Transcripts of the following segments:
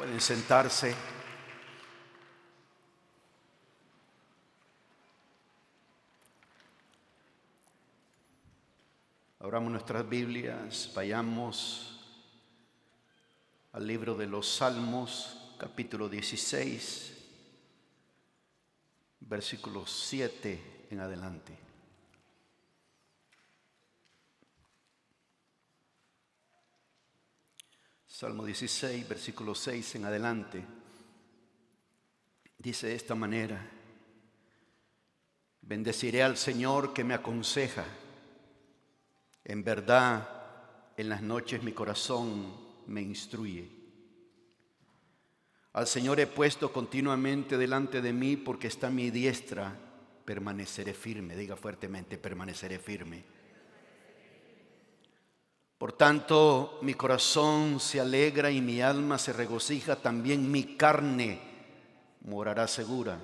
Pueden sentarse. Abramos nuestras Biblias, vayamos al libro de los Salmos, capítulo 16, versículos 7 en adelante. Salmo 16, versículo 6 en adelante, dice de esta manera: bendeciré al Señor que me aconseja. En verdad, en las noches mi corazón me instruye. Al Señor he puesto continuamente delante de mí, porque está a mi diestra, permaneceré firme. Diga fuertemente: permaneceré firme. Por tanto, mi corazón se alegra y mi alma se regocija, también mi carne morará segura.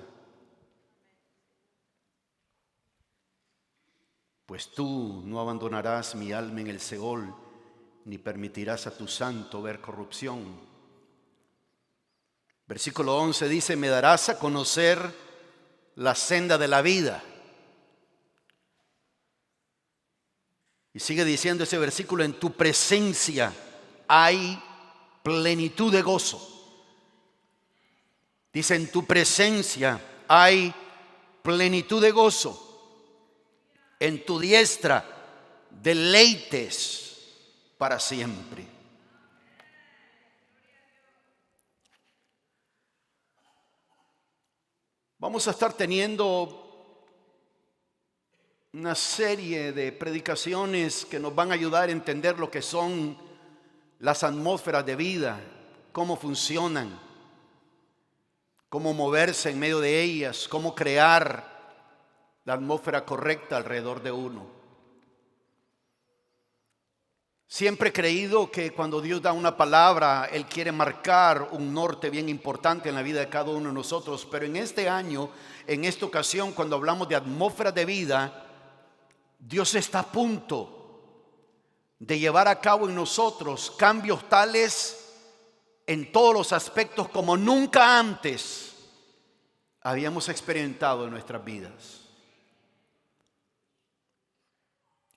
Pues tú no abandonarás mi alma en el Seol, ni permitirás a tu santo ver corrupción. Versículo 11 dice: me darás a conocer la senda de la vida. Y sigue diciendo ese versículo: en tu presencia hay plenitud de gozo. Dice: en tu presencia hay plenitud de gozo. En tu diestra deleites para siempre. Vamos a estar teniendo una serie de predicaciones que nos van a ayudar a entender lo que son las atmósferas de vida, cómo funcionan, cómo moverse en medio de ellas, cómo crear la atmósfera correcta alrededor de uno. Siempre he creído que cuando Dios da una palabra, Él quiere marcar un norte bien importante en la vida de cada uno de nosotros. Pero en este año, en esta ocasión, cuando hablamos de atmósfera de vida, Dios está a punto de llevar a cabo en nosotros cambios tales en todos los aspectos como nunca antes habíamos experimentado en nuestras vidas.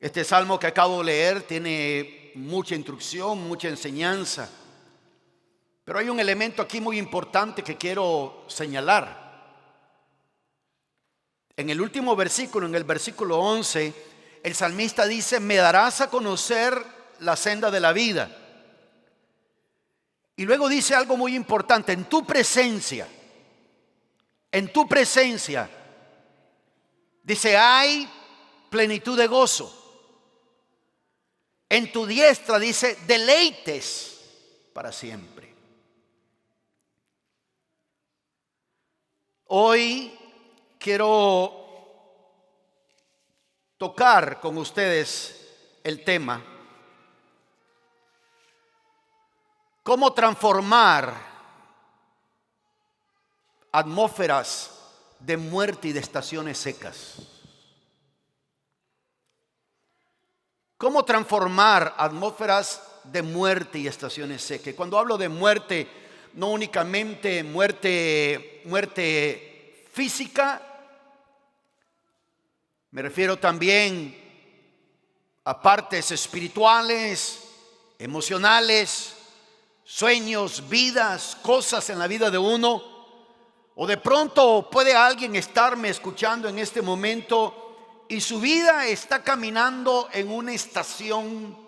Este salmo que acabo de leer tiene mucha instrucción, mucha enseñanza, pero hay un elemento aquí muy importante que quiero señalar. En el último versículo, en el versículo 11, el salmista dice: me darás a conocer la senda de la vida. Y luego dice algo muy importante: en tu presencia, dice, hay plenitud de gozo. En tu diestra, dice, deleites para siempre. Hoy quiero tocar con ustedes el tema: cómo transformar atmósferas de muerte y de estaciones secas. ¿Cómo transformar atmósferas de muerte y estaciones secas? Cuando hablo de muerte, no únicamente muerte física, me refiero también a partes espirituales, emocionales, sueños, vidas, cosas en la vida de uno. O de pronto puede alguien estarme escuchando en este momento y su vida está caminando en una estación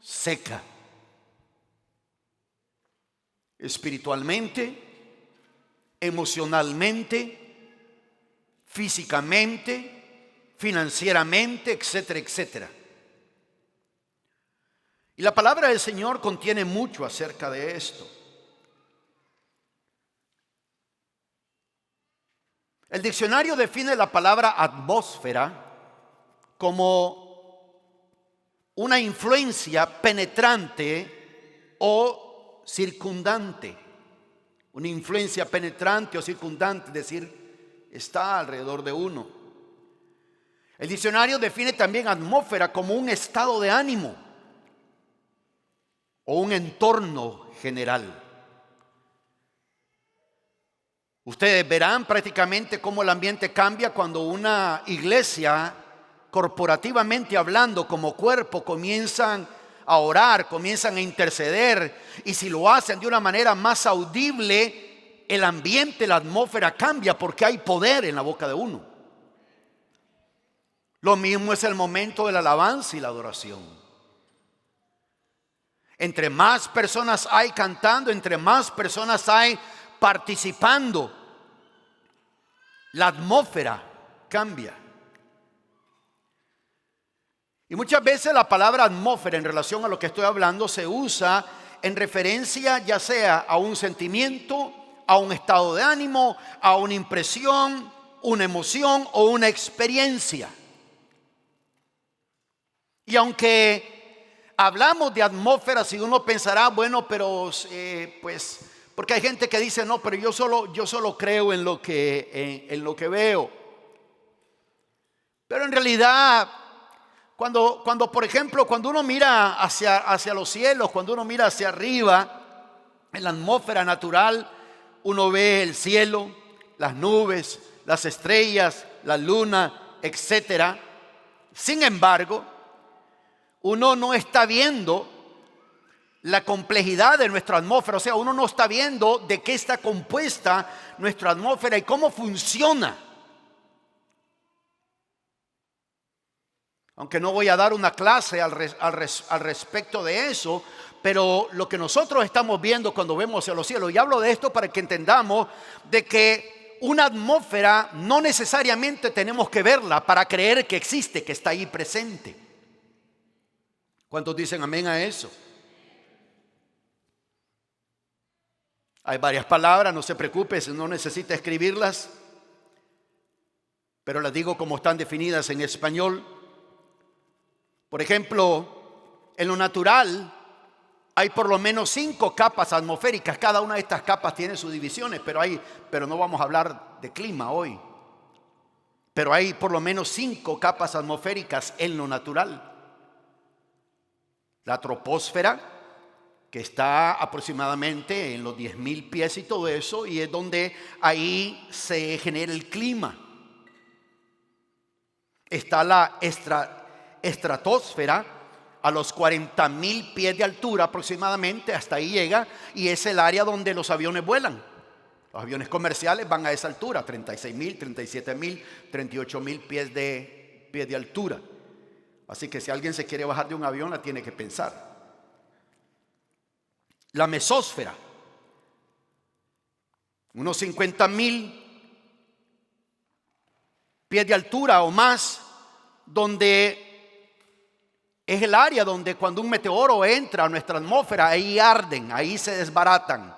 seca. Espiritualmente, emocionalmente, físicamente, financieramente, etcétera, etcétera. Y la palabra del Señor contiene mucho acerca de esto. El diccionario define la palabra atmósfera como una influencia penetrante o circundante. Una influencia penetrante o circundante, es decir, está alrededor de uno. El diccionario define también atmósfera como un estado de ánimo o un entorno general. Ustedes verán prácticamente cómo el ambiente cambia cuando una iglesia, corporativamente hablando, como cuerpo, comienzan a orar, comienzan a interceder, y si lo hacen de una manera más audible, el ambiente, la atmósfera cambia porque hay poder en la boca de uno. Lo mismo es el momento de la alabanza y la adoración. Entre más personas hay cantando, entre más personas hay participando, la atmósfera cambia. Y muchas veces la palabra atmósfera en relación a lo que estoy hablando se usa en referencia ya sea a un sentimiento, a un estado de ánimo, a una impresión, una emoción o una experiencia. Y aunque hablamos de atmósfera, si uno pensará, bueno, pero pues, porque hay gente que dice, no, pero yo solo creo en lo que veo. Pero en realidad, cuando por ejemplo, cuando uno mira hacia los cielos, cuando uno mira hacia arriba, en la atmósfera natural, uno ve el cielo, las nubes, las estrellas, la luna, etcétera. Sin embargo, uno no está viendo la complejidad de nuestra atmósfera, o sea, uno no está viendo de qué está compuesta nuestra atmósfera y cómo funciona. Aunque no voy a dar una clase al respecto de eso, pero lo que nosotros estamos viendo cuando vemos hacia los cielos, y hablo de esto para que entendamos de que una atmósfera no necesariamente tenemos que verla para creer que existe, que está ahí presente. ¿Cuántos dicen amén a eso? Hay varias palabras, no se preocupe, no necesita escribirlas, pero las digo como están definidas en español. Por ejemplo, en lo natural hay por lo menos 5 capas atmosféricas. Cada una de estas capas tiene sus divisiones, pero no vamos a hablar de clima hoy. Pero hay por lo menos 5 capas atmosféricas en lo natural. La troposfera, que está aproximadamente en los 10.000 pies y todo eso, y es donde ahí se genera el clima. Está la estratosfera a los 40.000 pies de altura aproximadamente, hasta ahí llega, y es el área donde los aviones vuelan. Los aviones comerciales van a esa altura, 36.000, 37.000, 38.000 pies de altura. Así que si alguien se quiere bajar de un avión, la tiene que pensar. La mesósfera, unos 50.000 pies de altura o más, donde es el área donde cuando un meteoro entra a nuestra atmósfera, ahí arden, ahí se desbaratan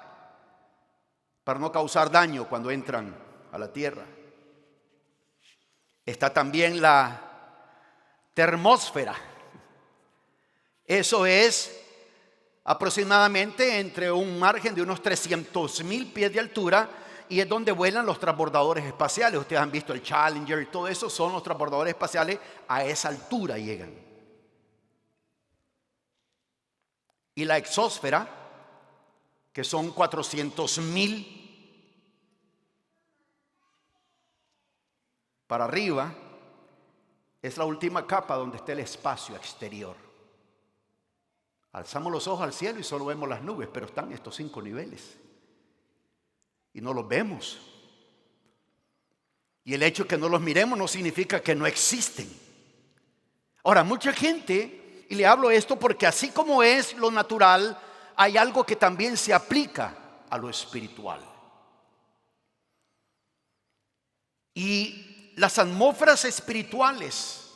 para no causar daño cuando entran a la Tierra. Está también la termósfera. Eso es aproximadamente entre un margen de unos 300.000 pies de altura, y es donde vuelan los transbordadores espaciales. Ustedes han visto el Challenger y todo eso, son los transbordadores espaciales, a esa altura llegan. Y la exósfera, que son 400.000 para arriba, es la última capa donde está el espacio exterior. Alzamos los ojos al cielo y solo vemos las nubes, pero están estos 5 niveles y no los vemos. Y el hecho de que no los miremos no significa que no existen. Ahora, mucha gente, y le hablo esto porque así como es lo natural, hay algo que también se aplica a lo espiritual. Y las atmósferas espirituales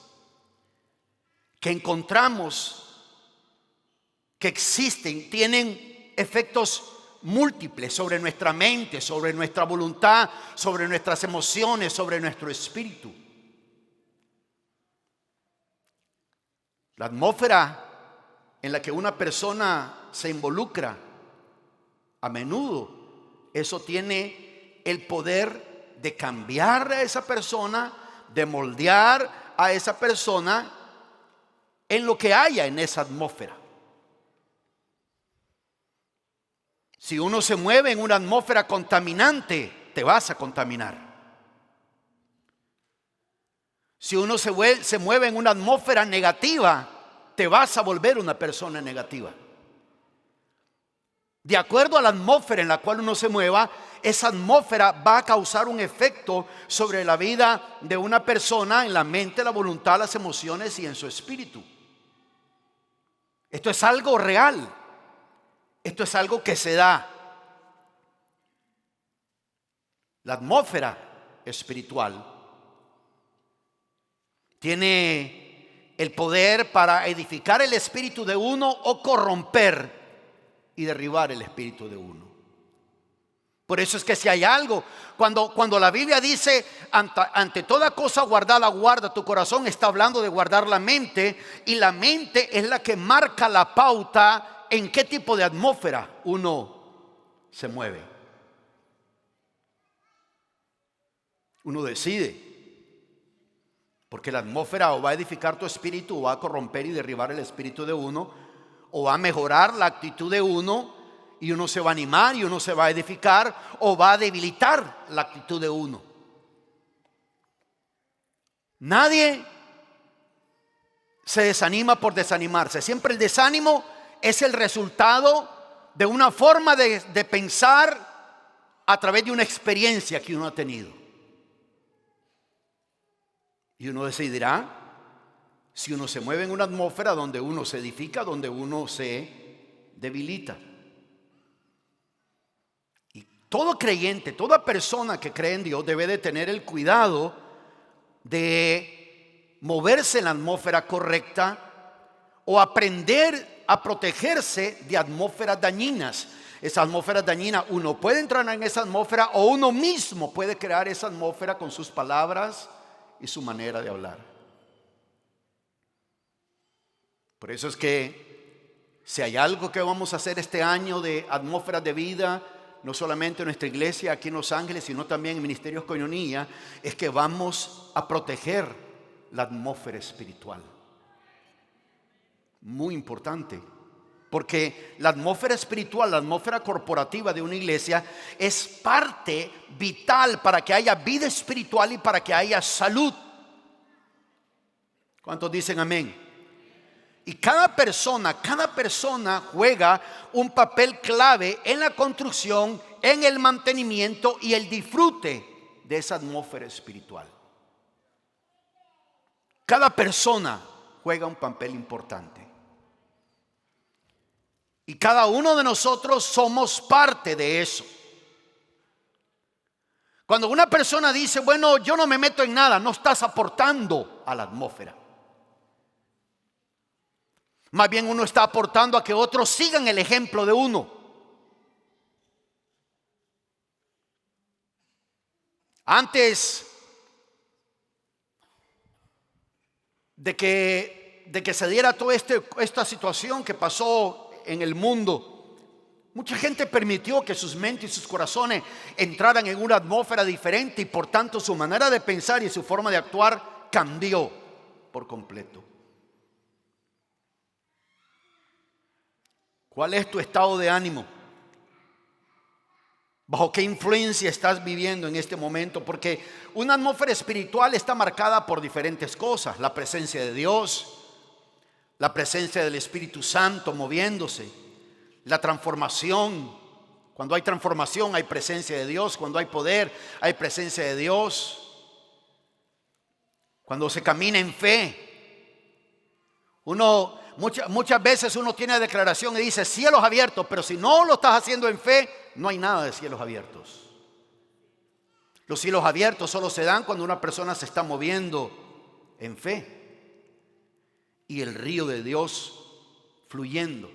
que encontramos, que existen, tienen efectos múltiples sobre nuestra mente, sobre nuestra voluntad, sobre nuestras emociones, sobre nuestro espíritu. La atmósfera en la que una persona se involucra, a menudo eso tiene el poder de cambiar a esa persona, de moldear a esa persona en lo que haya en esa atmósfera. Si uno se mueve en una atmósfera contaminante, te vas a contaminar. Si uno se mueve en una atmósfera negativa, te vas a volver una persona negativa. De acuerdo a la atmósfera en la cual uno se mueva, esa atmósfera va a causar un efecto sobre la vida de una persona, en la mente, la voluntad, las emociones y en su espíritu. Esto es algo real. Esto es algo que se da. La atmósfera espiritual tiene el poder para edificar el espíritu de uno o corromper y derribar el espíritu de uno. Por eso es que si hay algo, cuando la Biblia dice ante toda cosa guardada, guarda tu corazón, está hablando de guardar la mente, y la mente es la que marca la pauta en qué tipo de atmósfera uno se mueve. Uno decide. Porque la atmósfera o va a edificar tu espíritu, o va a corromper y derribar el espíritu de uno, o va a mejorar la actitud de uno, y uno se va a animar y uno se va a edificar, o va a debilitar la actitud de uno. Nadie se desanima por desanimarse. Siempre el desánimo es el resultado de una forma de pensar a través de una experiencia que uno ha tenido. Y uno decidirá si uno se mueve en una atmósfera donde uno se edifica, donde uno se debilita. Y todo creyente, toda persona que cree en Dios debe de tener el cuidado de moverse en la atmósfera correcta o aprender a protegerse de atmósferas dañinas. Esas atmósferas dañinas, uno puede entrar en esa atmósfera o uno mismo puede crear esa atmósfera con sus palabras y su manera de hablar. Por eso es que si hay algo que vamos a hacer este año de atmósfera de vida, no solamente en nuestra iglesia aquí en Los Ángeles, sino también en Ministerios Koinonia, es que vamos a proteger la atmósfera espiritual. Muy importante, porque la atmósfera espiritual, la atmósfera corporativa de una iglesia es parte vital para que haya vida espiritual y para que haya salud. ¿Cuántos dicen amén? Y cada persona juega un papel clave en la construcción, en el mantenimiento y el disfrute de esa atmósfera espiritual. Cada persona juega un papel importante. Y cada uno de nosotros somos parte de eso. Cuando una persona dice, bueno, yo no me meto en nada, no estás aportando a la atmósfera. Más bien uno está aportando a que otros sigan el ejemplo de uno. Antes de que se diera toda esta situación que pasó en el mundo, mucha gente permitió que sus mentes y sus corazones entraran en una atmósfera diferente, y por tanto su manera de pensar y su forma de actuar cambió por completo. ¿Cuál es tu estado de ánimo? ¿Bajo qué influencia estás viviendo en este momento? Porque una atmósfera espiritual está marcada por diferentes cosas: la presencia de Dios, la presencia del Espíritu Santo moviéndose, la transformación. Cuando hay transformación hay presencia de Dios. Cuando hay poder hay presencia de Dios. Cuando se camina en fe, muchas veces uno tiene declaración y dice cielos abiertos, pero si no lo estás haciendo en fe, no hay nada de cielos abiertos. Los cielos abiertos solo se dan cuando una persona se está moviendo en fe y el río de Dios fluyendo.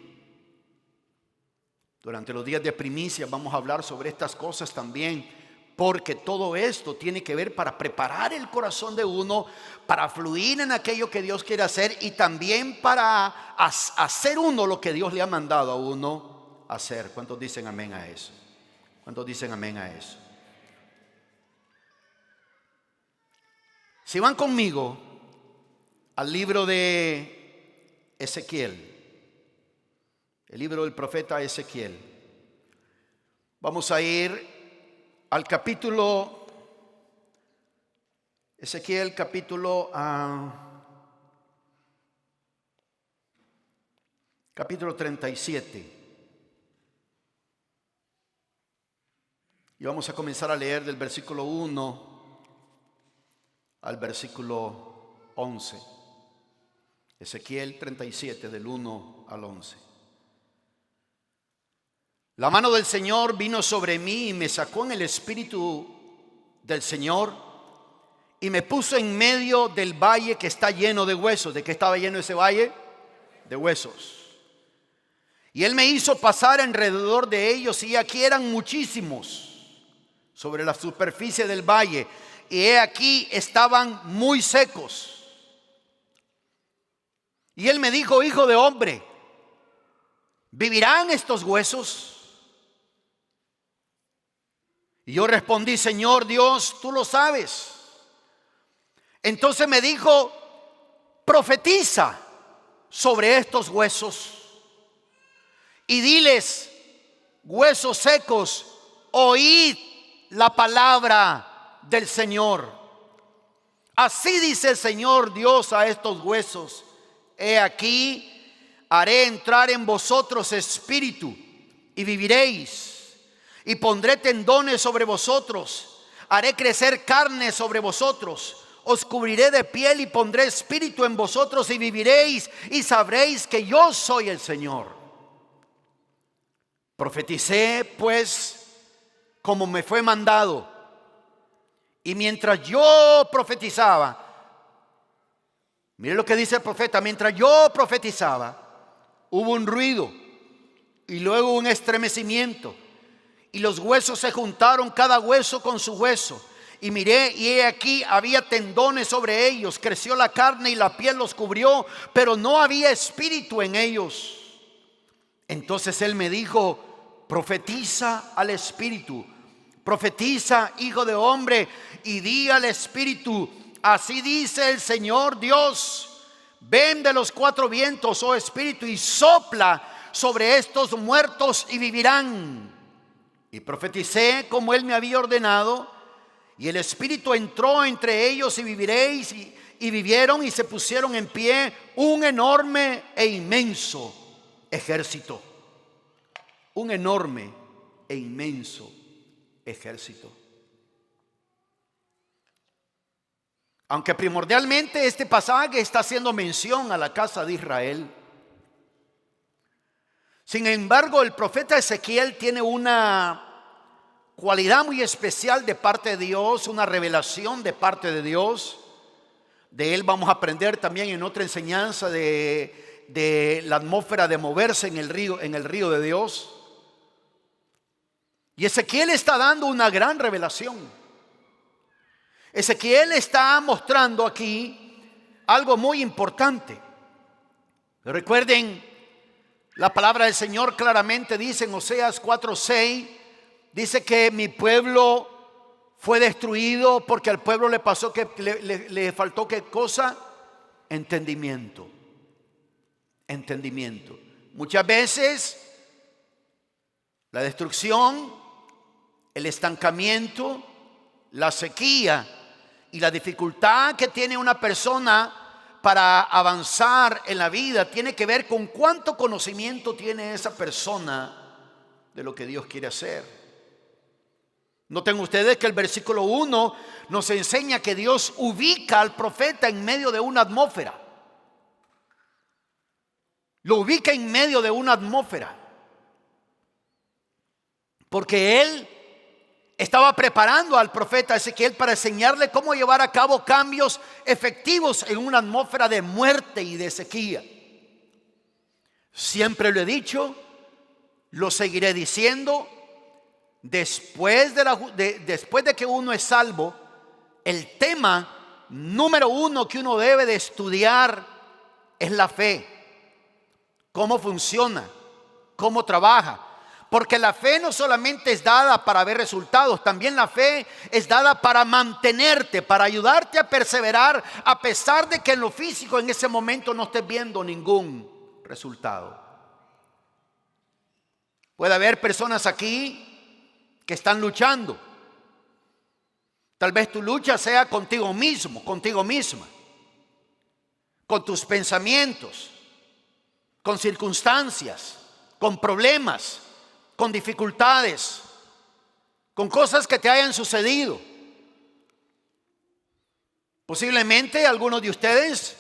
Durante los días de primicia vamos a hablar sobre estas cosas también, porque todo esto tiene que ver para preparar el corazón de uno para fluir en aquello que Dios quiere hacer, y también para hacer uno lo que Dios le ha mandado a uno hacer. ¿Cuántos dicen amén a eso? ¿Cuántos dicen amén a eso? Si van conmigo al libro de Ezequiel, el libro del profeta Ezequiel, vamos a ir al capítulo, Ezequiel capítulo 37. Y vamos a comenzar a leer del versículo 1 al versículo 11. Ezequiel 37, del 1 al 11. La mano del Señor vino sobre mí y me sacó en el espíritu del Señor y me puso en medio del valle que está lleno de huesos. ¿De qué estaba lleno ese valle? De huesos. Y Él me hizo pasar alrededor de ellos, y aquí eran muchísimos sobre la superficie del valle, y he aquí estaban muy secos. Y Él me dijo: hijo de hombre, ¿vivirán estos huesos? Y yo respondí: Señor Dios, tú lo sabes. Entonces me dijo: profetiza sobre estos huesos y diles: huesos secos, oíd la palabra del Señor. Así dice el Señor Dios a estos huesos: he aquí, haré entrar en vosotros espíritu y viviréis, y pondré tendones sobre vosotros, haré crecer carne sobre vosotros, os cubriré de piel y pondré espíritu en vosotros y viviréis, y sabréis que yo soy el Señor. Profeticé pues como me fue mandado, y mientras yo profetizaba, mire lo que dice el profeta: mientras yo profetizaba, hubo un ruido y luego un estremecimiento, y los huesos se juntaron, cada hueso con su hueso. Y miré, y he aquí había tendones sobre ellos, creció la carne y la piel los cubrió, pero no había espíritu en ellos. Entonces Él me dijo: profetiza al espíritu, profetiza, hijo de hombre, y di al espíritu: así dice el Señor Dios, ven de los cuatro vientos, oh espíritu, y sopla sobre estos muertos y vivirán. Y profeticé como Él me había ordenado, y el espíritu entró entre ellos, y viviréis, y vivieron, y se pusieron en pie un enorme e inmenso ejército. Un enorme e inmenso ejército. Aunque primordialmente este pasaje está haciendo mención a la casa de Israel, sin embargo el profeta Ezequiel tiene una cualidad muy especial de parte de Dios, una revelación de parte de Dios. De él vamos a aprender también en otra enseñanza de la atmósfera de moverse en el río de Dios. Y Ezequiel está dando una gran revelación. Ezequiel está mostrando aquí algo muy importante. Recuerden, la palabra del Señor claramente dice en Oseas 4:6, dice que mi pueblo fue destruido porque al pueblo le pasó que le faltó ¿qué cosa? Entendimiento. Entendimiento. Muchas veces la destrucción, el estancamiento, la sequía y la dificultad que tiene una persona para avanzar en la vida tiene que ver con cuánto conocimiento tiene esa persona de lo que Dios quiere hacer. Noten ustedes que el versículo 1 nos enseña que Dios ubica al profeta en medio de una atmósfera. Lo ubica en medio de una atmósfera, porque Él estaba preparando al profeta Ezequiel para enseñarle cómo llevar a cabo cambios efectivos en una atmósfera de muerte y de sequía. Siempre lo he dicho, lo seguiré diciendo: después de que uno es salvo, el tema número uno que uno debe de estudiar es la fe. Cómo funciona, cómo trabaja. Porque la fe no solamente es dada para ver resultados, también la fe es dada para mantenerte, para ayudarte a perseverar a pesar de que en lo físico en ese momento no estés viendo ningún resultado. Puede haber personas aquí que están luchando, Tal vez tu lucha sea contigo mismo, contigo misma, con tus pensamientos, con circunstancias, con problemas, con dificultades, con cosas que te hayan sucedido. Posiblemente algunos de ustedes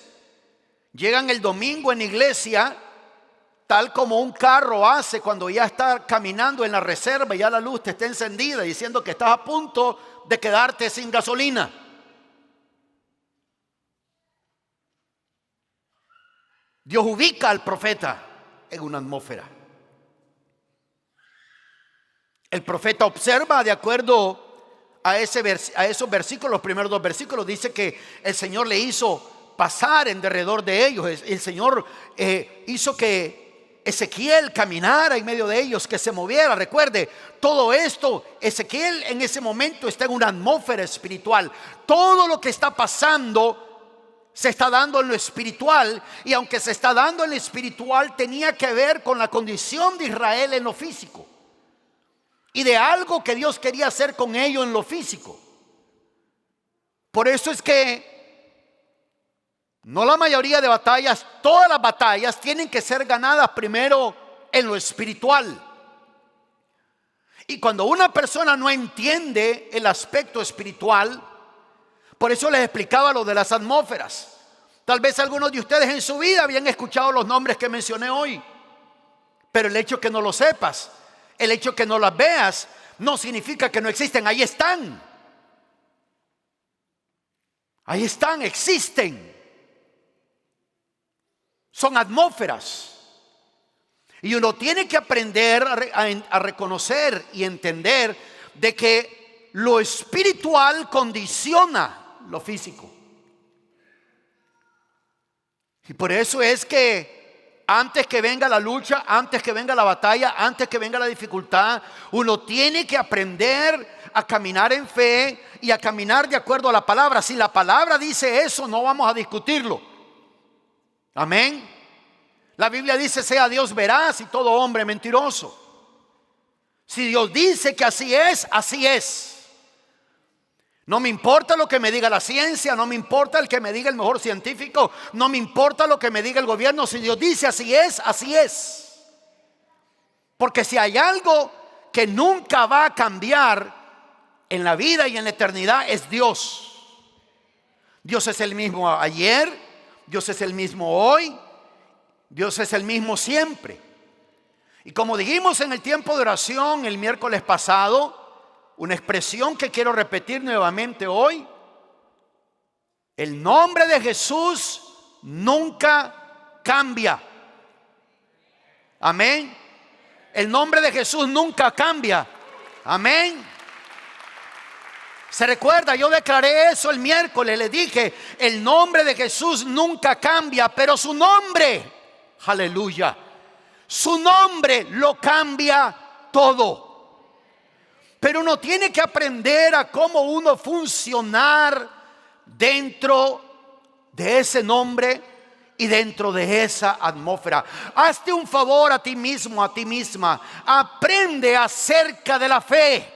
llegan el domingo en iglesia tal como un carro hace cuando ya está caminando en la reserva y ya la luz te está encendida, diciendo que estás a punto de quedarte sin gasolina. Dios ubica al profeta en una atmósfera. El profeta observa de acuerdo a esos versículos, los primeros dos versículos, dice que el Señor le hizo pasar en derredor de ellos. El Señor hizo que Ezequiel caminara en medio de ellos, que se moviera. Recuerde, todo esto, Ezequiel en ese momento está en una atmósfera espiritual. Todo lo que está pasando se está dando en lo espiritual, y aunque se está dando en lo espiritual, tenía que ver con la condición de Israel en lo físico y de algo que Dios quería hacer con ellos en lo físico. Por eso es que no la mayoría de batallas, todas las batallas tienen que ser ganadas primero en lo espiritual. Y cuando una persona no entiende el aspecto espiritual, por eso les explicaba lo de las atmósferas. Tal vez algunos de ustedes en su vida habían escuchado los nombres que mencioné hoy, pero el hecho que no lo sepas, el hecho que no las veas, no significa que no existen. Ahí están. Ahí están, existen. Son atmósferas. Y uno tiene que aprender a reconocer y entender de que lo espiritual condiciona lo físico. Y por eso es que antes que venga la lucha, antes que venga la batalla, antes que venga la dificultad, uno tiene que aprender a caminar en fe y a caminar de acuerdo a la palabra. Si la palabra dice eso, no vamos a discutirlo. Amén. La Biblia dice: sea Dios veraz y todo hombre mentiroso. Si Dios dice que así es, así es. No me importa lo que me diga la ciencia, no me importa el que me diga el mejor científico, no me importa lo que me diga el gobierno. Si Dios dice así es, así es. Porque si hay algo que nunca va a cambiar en la vida y en la eternidad, es Dios. Dios es el mismo ayer, Dios es el mismo hoy, Dios es el mismo siempre. Y como dijimos en el tiempo de oración el miércoles pasado, una expresión que quiero repetir nuevamente hoy: el nombre de Jesús nunca cambia. Amén. El nombre de Jesús nunca cambia. Amén. Se recuerda, yo declaré eso el miércoles, le dije: el nombre de Jesús nunca cambia, pero su nombre, aleluya, su nombre lo cambia todo. Pero uno tiene que aprender a cómo uno funcionar dentro de ese nombre y dentro de esa atmósfera. Hazte un favor a ti mismo, a ti misma. Aprende acerca de la fe.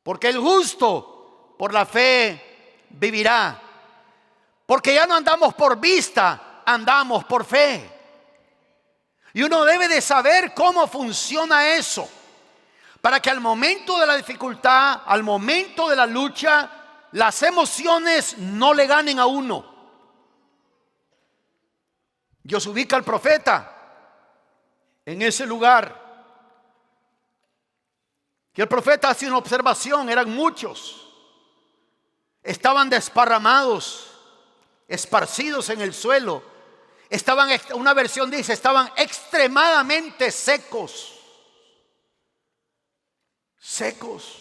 Porque el justo por la fe vivirá. Porque ya no andamos por vista, andamos por fe. Y uno debe de saber cómo funciona eso, para que al momento de la dificultad, al momento de la lucha, las emociones no le ganen a uno. Dios ubica al profeta en ese lugar. Y el profeta hace una observación: eran muchos, estaban desparramados, esparcidos en el suelo. Una versión dice, estaban extremadamente secos. Secos.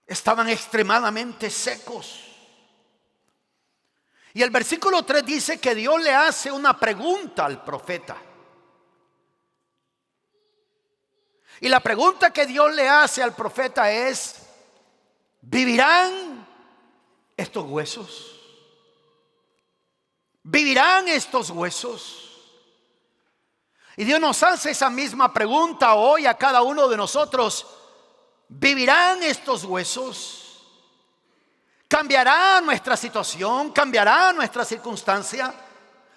Estaban extremadamente secos. Y el versículo 3 dice que Dios le hace una pregunta al profeta. Y la pregunta que Dios le hace al profeta es: ¿vivirán estos huesos? ¿Vivirán estos huesos? Y Dios nos hace esa misma pregunta hoy a cada uno de nosotros. ¿Vivirán estos huesos? ¿Cambiará nuestra situación? ¿Cambiará nuestra circunstancia?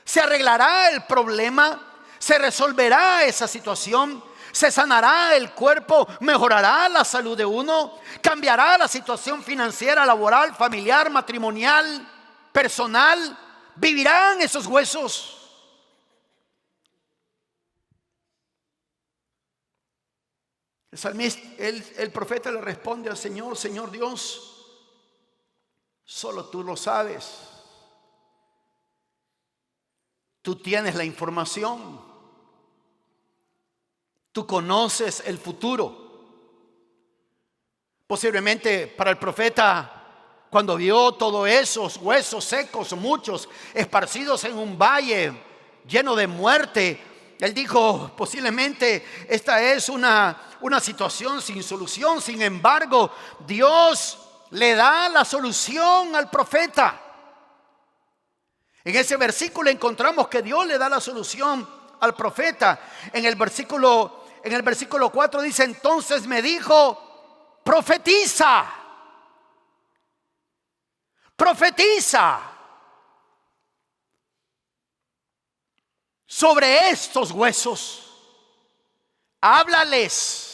¿Se arreglará el problema? ¿Se resolverá esa situación? ¿Se sanará el cuerpo? ¿Mejorará la salud de uno? ¿Cambiará la situación financiera, laboral, familiar, matrimonial, personal? ¿Vivirán esos huesos? El profeta le responde al Señor: Señor Dios, solo tú lo sabes. Tú tienes la información. Tú conoces el futuro. Posiblemente para el profeta, cuando vio todos esos huesos secos, muchos esparcidos en un valle lleno de muerte, él dijo: posiblemente esta es una situación sin solución. Sin embargo, Dios le da la solución al profeta. En ese versículo encontramos que Dios le da la solución al profeta. En el versículo 4 dice: entonces me dijo, profetiza sobre estos huesos, háblales.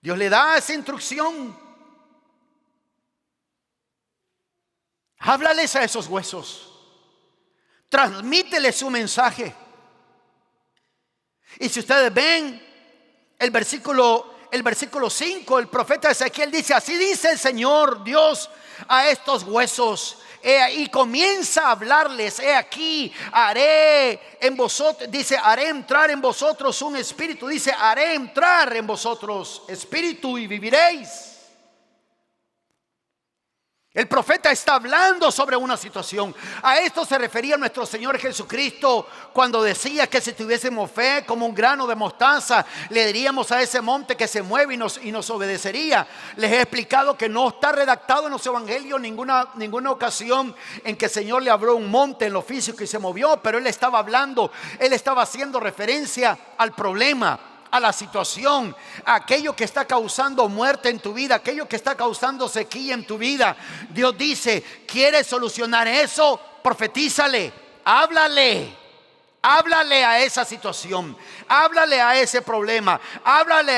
Dios le da esa instrucción. Háblales a esos huesos. Transmítele su mensaje. Y si ustedes ven el versículo 5, el profeta Ezequiel dice: así dice el Señor Dios a estos huesos. Y comienza a hablarles: he aquí, haré en vosotros, dice, haré entrar en vosotros un espíritu. Dice, haré entrar en vosotros espíritu y viviréis. El profeta está hablando sobre una situación. A esto se refería nuestro Señor Jesucristo cuando decía que si tuviésemos fe como un grano de mostaza, le diríamos a ese monte que se mueve y nos obedecería. Les he explicado que no está redactado en los evangelios ninguna ocasión en que el Señor le habló un monte en lo físico y se movió, pero Él estaba hablando, Él estaba haciendo referencia al problema, a la situación, a aquello que está causando muerte en tu vida, aquello que está causando sequía en tu vida. Dios dice: ¿quieres solucionar eso? Profetízale, háblale a esa situación, háblale a ese problema, háblale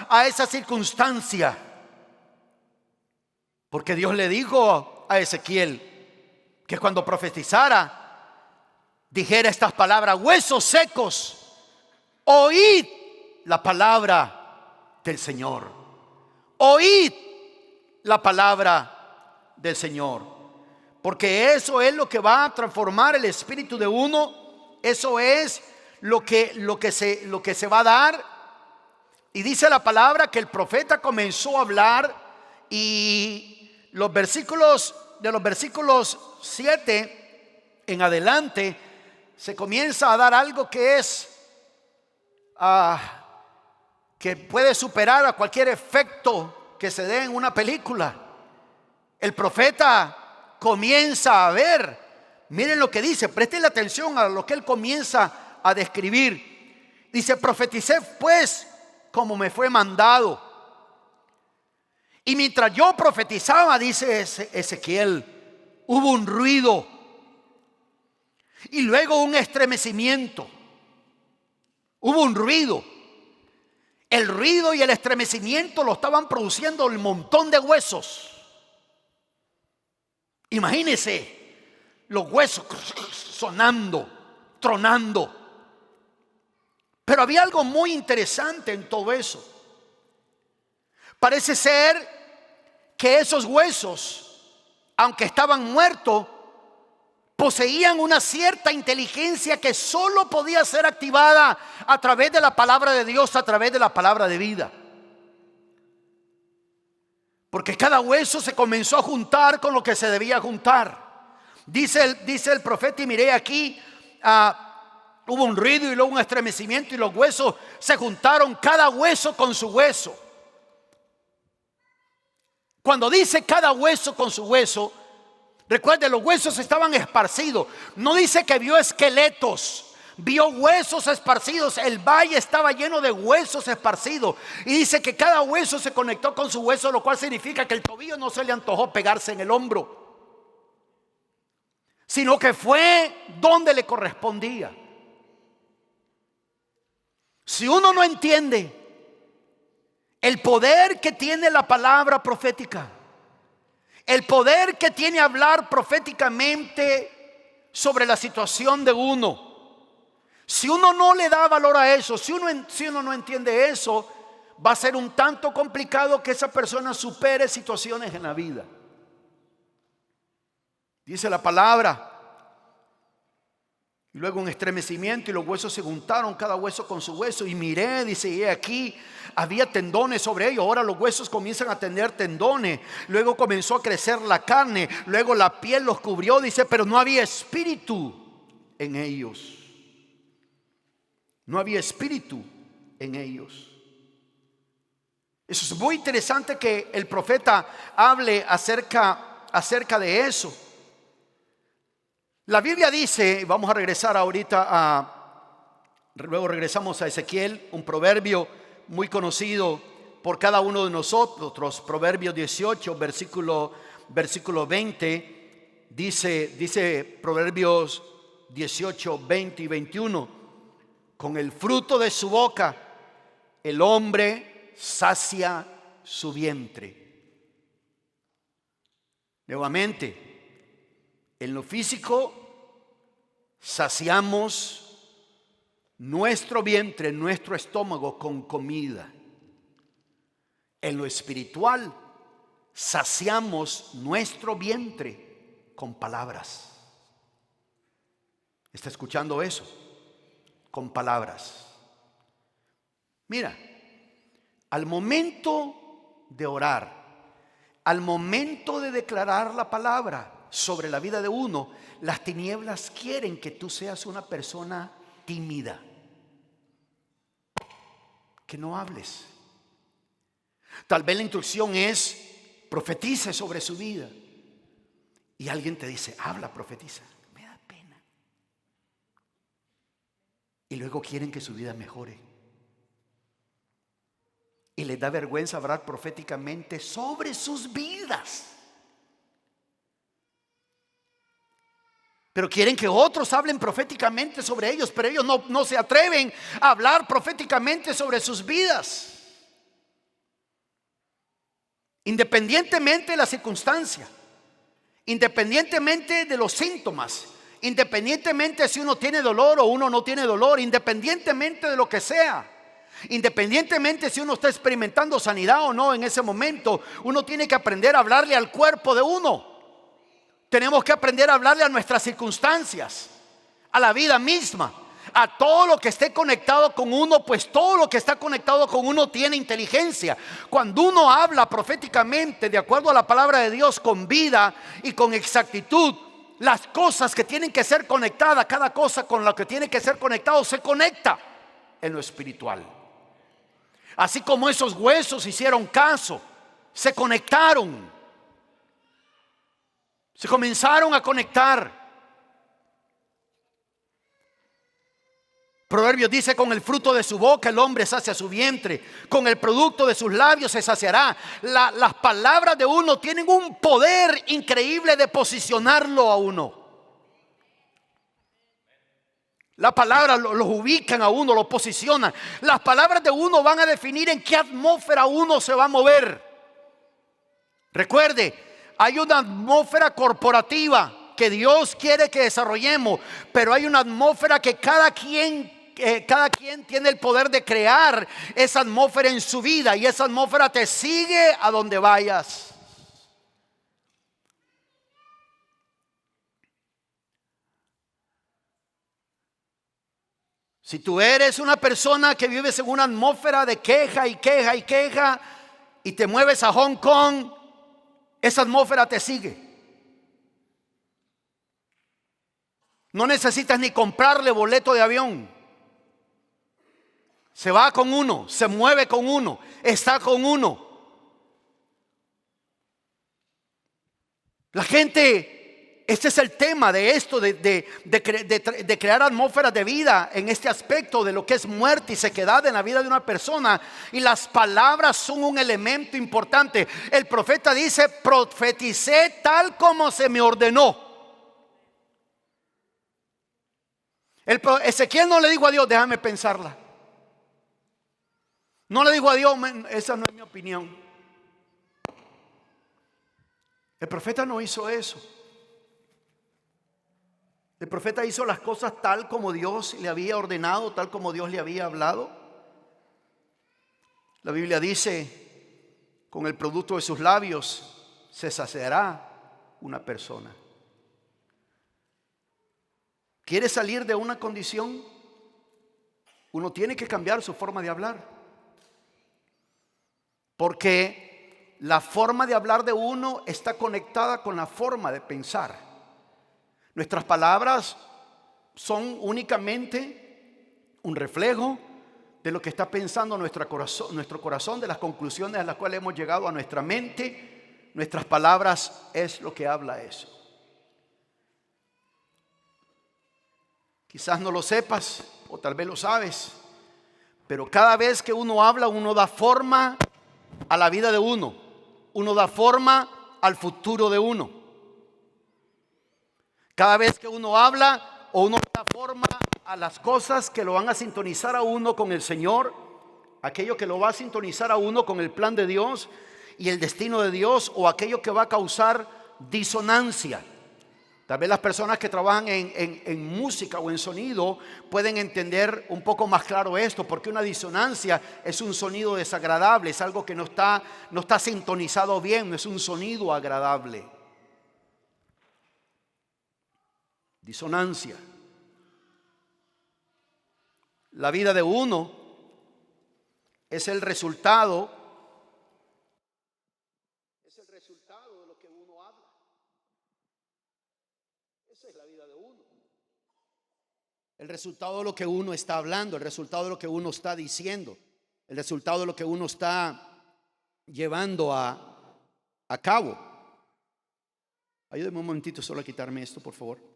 a esa circunstancia. Porque Dios le dijo a Ezequiel que cuando profetizara dijera estas palabras: huesos secos, oíd la palabra del Señor. Oíd la palabra del Señor. Porque eso es lo que va a transformar el espíritu de uno. Eso es lo que se va a dar. Y dice la palabra que el profeta comenzó a hablar, y los versículos 7 en adelante se comienza a dar algo que es que puede superar a cualquier efecto que se dé en una película. El profeta comienza a ver, miren lo que dice, presten atención a lo que él comienza a describir. Dice: profeticé pues como me fue mandado. Y mientras yo profetizaba, dice Ezequiel, hubo un ruido y luego un estremecimiento. Hubo un ruido. El ruido y el estremecimiento lo estaban produciendo un montón de huesos. Imagínense los huesos sonando, tronando. Pero había algo muy interesante en todo eso. Parece ser que esos huesos, aunque estaban muertos, poseían una cierta inteligencia que solo podía ser activada a través de la palabra de Dios, a través de la palabra de vida. Porque cada hueso se comenzó a juntar con lo que se debía juntar. Dice el profeta, y miré aquí, hubo un ruido y luego un estremecimiento, y los huesos se juntaron, cada hueso con su hueso. Cuando dice cada hueso con su hueso, recuerde, los huesos estaban esparcidos. No dice que vio esqueletos, vio huesos esparcidos. El valle estaba lleno de huesos esparcidos. Y dice que cada hueso se conectó con su hueso, lo cual significa que el tobillo no se le antojó pegarse en el hombro, sino que fue donde le correspondía. Si uno no entiende el poder que tiene la palabra profética, el poder que tiene hablar proféticamente sobre la situación de uno, si uno no le da valor a eso, si uno no entiende eso, va a ser un tanto complicado que esa persona supere situaciones en la vida. Dice la palabra: y luego un estremecimiento, y los huesos se juntaron, cada hueso con su hueso. Y miré, dice, y aquí había tendones sobre ellos. Ahora los huesos comienzan a tener tendones. Luego comenzó a crecer la carne. Luego la piel los cubrió, dice, pero no había espíritu en ellos. No había espíritu en ellos. Eso es muy interesante que el profeta hable acerca de eso. La Biblia dice, vamos a regresar ahorita luego regresamos a Ezequiel, un proverbio muy conocido por cada uno de nosotros, Proverbios 18, versículo 20, dice Proverbios 18, 20 y 21, con el fruto de su boca el hombre sacia su vientre. Nuevamente, en lo físico saciamos nuestro vientre, nuestro estómago con comida. En lo espiritual saciamos nuestro vientre con palabras. ¿Está escuchando eso? Con palabras. Mira, al momento de orar, al momento de declarar la palabra sobre la vida de uno, las tinieblas quieren que tú seas una persona tímida, que no hables. Tal vez la instrucción es: profetice sobre su vida, y alguien te dice: habla, profetiza. Me da pena. Y luego quieren que su vida mejore, y les da vergüenza hablar proféticamente sobre sus vidas. Pero quieren que otros hablen proféticamente sobre ellos, pero ellos no se atreven a hablar proféticamente sobre sus vidas. Independientemente de la circunstancia, independientemente de los síntomas, independientemente si uno tiene dolor o uno no tiene dolor, independientemente de lo que sea, independientemente si uno está experimentando sanidad o no en ese momento, uno tiene que aprender a hablarle al cuerpo de uno. Tenemos que aprender a hablarle a nuestras circunstancias, a la vida misma, a todo lo que esté conectado con uno, pues todo lo que está conectado con uno tiene inteligencia. Cuando uno habla proféticamente de acuerdo a la palabra de Dios, con vida y con exactitud, las cosas que tienen que ser conectadas, cada cosa con la que tiene que ser conectado, se conecta en lo espiritual. Así como esos huesos hicieron caso, se conectaron. Se comenzaron a conectar. Proverbios dice: con el fruto de su boca el hombre sacia su vientre, con el producto de sus labios se saciará. Las palabras de uno tienen un poder increíble de posicionarlo a uno. La palabra los ubican a uno, los posicionan. Las palabras de uno van a definir en qué atmósfera uno se va a mover. Recuerde, hay una atmósfera corporativa que Dios quiere que desarrollemos, pero hay una atmósfera que cada quien tiene el poder de crear esa atmósfera en su vida, y esa atmósfera te sigue a donde vayas. Si tú eres una persona que vives en una atmósfera de queja y queja y queja, y te mueves a Hong Kong, esa atmósfera te sigue. No necesitas ni comprarle boleto de avión. Se va con uno, se mueve con uno, está con uno. La gente Este es el tema de esto, de crear atmósferas de vida en este aspecto de lo que es muerte y sequedad en la vida de una persona. Y las palabras son un elemento importante. El profeta dice: profeticé tal como se me ordenó. Ezequiel no le dijo a Dios: déjame pensarla. No le dijo a Dios: esa no es mi opinión. El profeta no hizo eso. El profeta hizo las cosas tal como Dios le había ordenado, tal como Dios le había hablado. La Biblia dice: con el producto de sus labios se saciará una persona. ¿Quiere salir de una condición? Uno tiene que cambiar su forma de hablar. Porque la forma de hablar de uno está conectada con la forma de pensar. Nuestras palabras son únicamente un reflejo de lo que está pensando nuestro corazón, de las conclusiones a las cuales hemos llegado a nuestra mente. Nuestras palabras es lo que habla eso. Quizás no lo sepas, o tal vez lo sabes, pero cada vez que uno habla, uno da forma a la vida de uno. Uno da forma al futuro de uno. Cada vez que uno habla, o uno da forma a las cosas que lo van a sintonizar a uno con el Señor, aquello que lo va a sintonizar a uno con el plan de Dios y el destino de Dios, o aquello que va a causar disonancia. Tal vez las personas que trabajan en música o en sonido pueden entender un poco más claro esto, porque una disonancia es un sonido desagradable, es algo que no está sintonizado bien, no es un sonido agradable. Disonancia. La vida de uno es el resultado de lo que uno habla. Esa es la vida de uno. El resultado de lo que uno está hablando, el resultado de lo que uno está diciendo, el resultado de lo que uno está llevando a cabo. Ayúdeme un momentito solo a quitarme esto, por favor.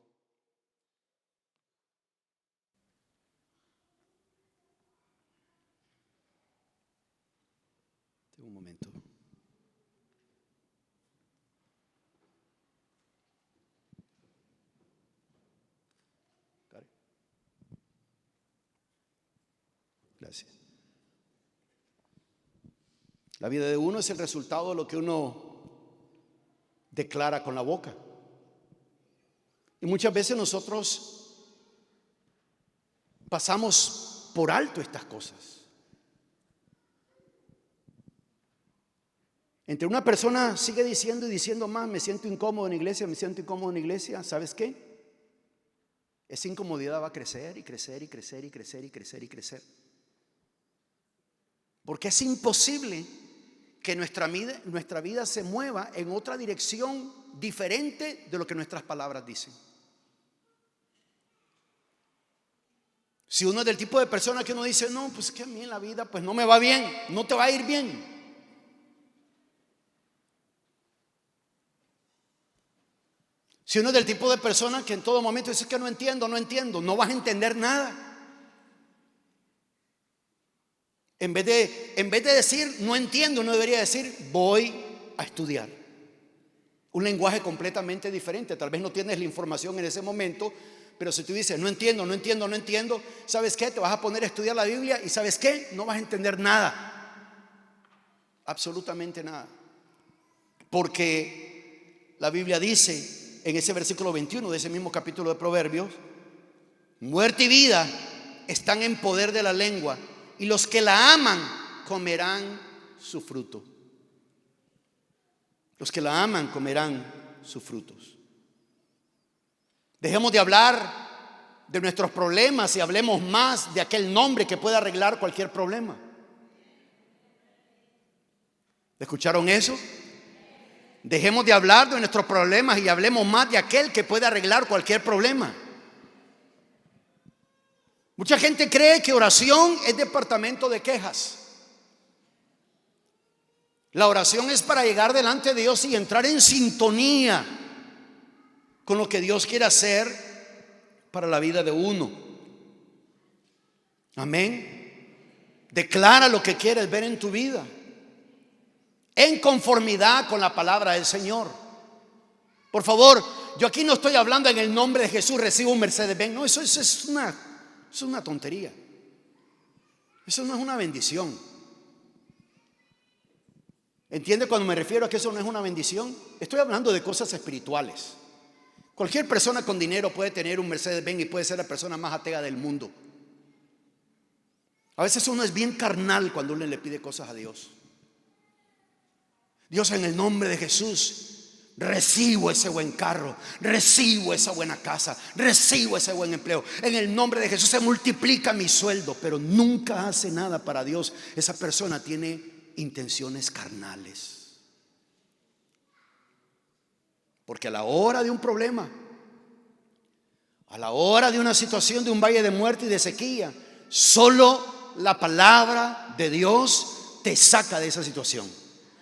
Un momento. Gracias. La vida de uno es el resultado de lo que uno declara con la boca. Y muchas veces nosotros pasamos por alto estas cosas. Entre una persona sigue diciendo y diciendo más: me siento incómodo en la iglesia, me siento incómodo en la iglesia. ¿Sabes qué? Esa incomodidad va a crecer y crecer y crecer y crecer y crecer y crecer. Porque es imposible que nuestra vida se mueva en otra dirección diferente de lo que nuestras palabras dicen. Si uno es del tipo de persona que uno dice: no, pues que a mí en la vida pues no me va bien, no te va a ir bien. Si uno es del tipo de persona que en todo momento dice que no entiendo, no vas a entender nada. En vez de decir no entiendo, uno debería decir voy a estudiar. Un lenguaje completamente diferente. Tal vez no tienes la información en ese momento, pero si tú dices no entiendo, ¿sabes qué? Te vas a poner a estudiar la Biblia y ¿sabes qué? No vas a entender nada. Absolutamente nada. Porque la Biblia dice en ese versículo 21 de ese mismo capítulo de Proverbios: muerte y vida están en poder de la lengua, y los que la aman comerán su fruto. Los que la aman comerán sus frutos. Dejemos de hablar de nuestros problemas y hablemos más de aquel nombre que puede arreglar cualquier problema. ¿Escucharon eso? Dejemos de hablar de nuestros problemas y hablemos más de aquel que puede arreglar cualquier problema. Mucha gente cree que oración es departamento de quejas. La oración es para llegar delante de Dios y entrar en sintonía con lo que Dios quiere hacer para la vida de uno. Amén. Declara lo que quieres ver en tu vida, en conformidad con la palabra del Señor. Por favor, yo aquí no estoy hablando en el nombre de Jesús, recibo un Mercedes-Benz. No, eso es una tontería. Eso no es una bendición. ¿Entiende cuando me refiero a que eso no es una bendición? Estoy hablando de cosas espirituales. Cualquier persona con dinero puede tener un Mercedes-Benz y puede ser la persona más atea del mundo. A veces uno es bien carnal cuando uno le pide cosas a Dios. Dios, en el nombre de Jesús, recibo ese buen carro, recibo esa buena casa, recibo ese buen empleo. En el nombre de Jesús se multiplica mi sueldo, pero nunca hace nada para Dios. Esa persona tiene intenciones carnales. Porque a la hora de un problema, a la hora de una situación de un valle de muerte y de sequía, solo la palabra de Dios te saca de esa situación.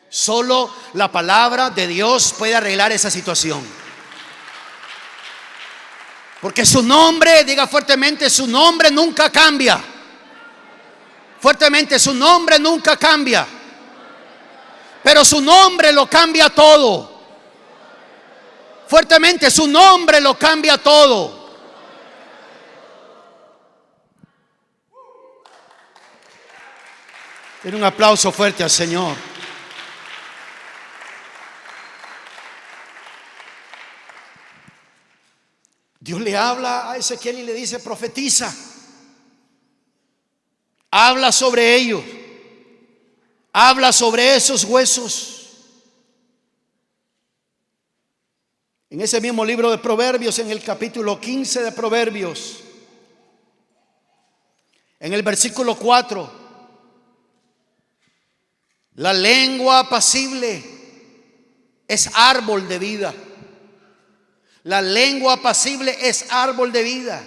Solo la palabra de Dios puede arreglar esa situación. Porque su nombre, diga fuertemente, su nombre nunca cambia. Fuertemente, su nombre nunca cambia. Pero su nombre lo cambia todo. Fuertemente, su nombre lo cambia todo. Den un aplauso fuerte al Señor. Dios le habla a Ezequiel y le dice: profetiza, habla sobre ellos, habla sobre esos huesos. En ese mismo libro de Proverbios, en el capítulo 15 de Proverbios, en el versículo 4, la lengua apacible es árbol de vida. La lengua apacible es árbol de vida,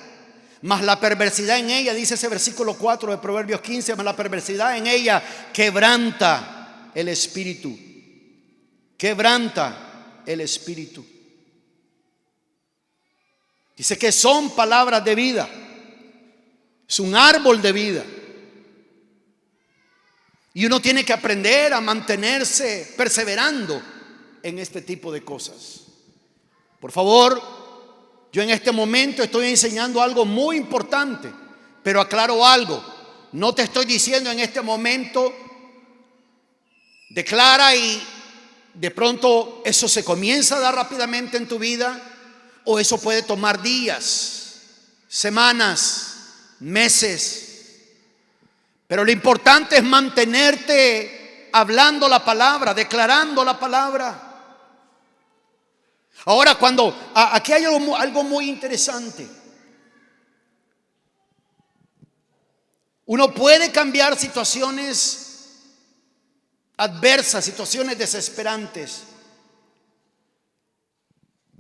mas la perversidad en ella, dice ese versículo 4 de Proverbios 15, mas la perversidad en ella quebranta el espíritu. Quebranta el espíritu. Dice que son palabras de vida. Es un árbol de vida. Y uno tiene que aprender a mantenerse perseverando en este tipo de cosas. Por favor, yo en este momento estoy enseñando algo muy importante, pero aclaro algo. No te estoy diciendo en este momento, declara y de pronto eso se comienza a dar rápidamente en tu vida, o eso puede tomar días, semanas, meses. Pero lo importante es mantenerte hablando la palabra, declarando la palabra. Ahora, aquí hay algo muy interesante. Uno puede cambiar situaciones adversas, situaciones desesperantes,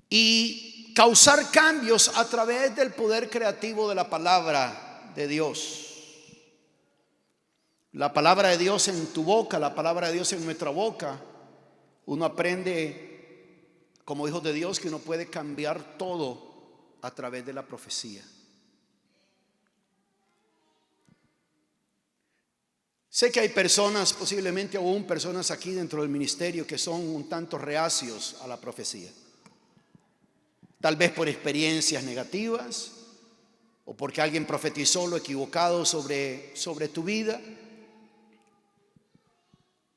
y causar cambios a través del poder creativo de la palabra de Dios. La palabra de Dios en tu boca, la palabra de Dios en nuestra boca. Uno aprende como hijos de Dios que uno puede cambiar todo a través de la profecía. Sé que hay personas, posiblemente aún personas aquí dentro del ministerio, que son un tanto reacios a la profecía. Tal vez por experiencias negativas, o porque alguien profetizó lo equivocado sobre tu vida.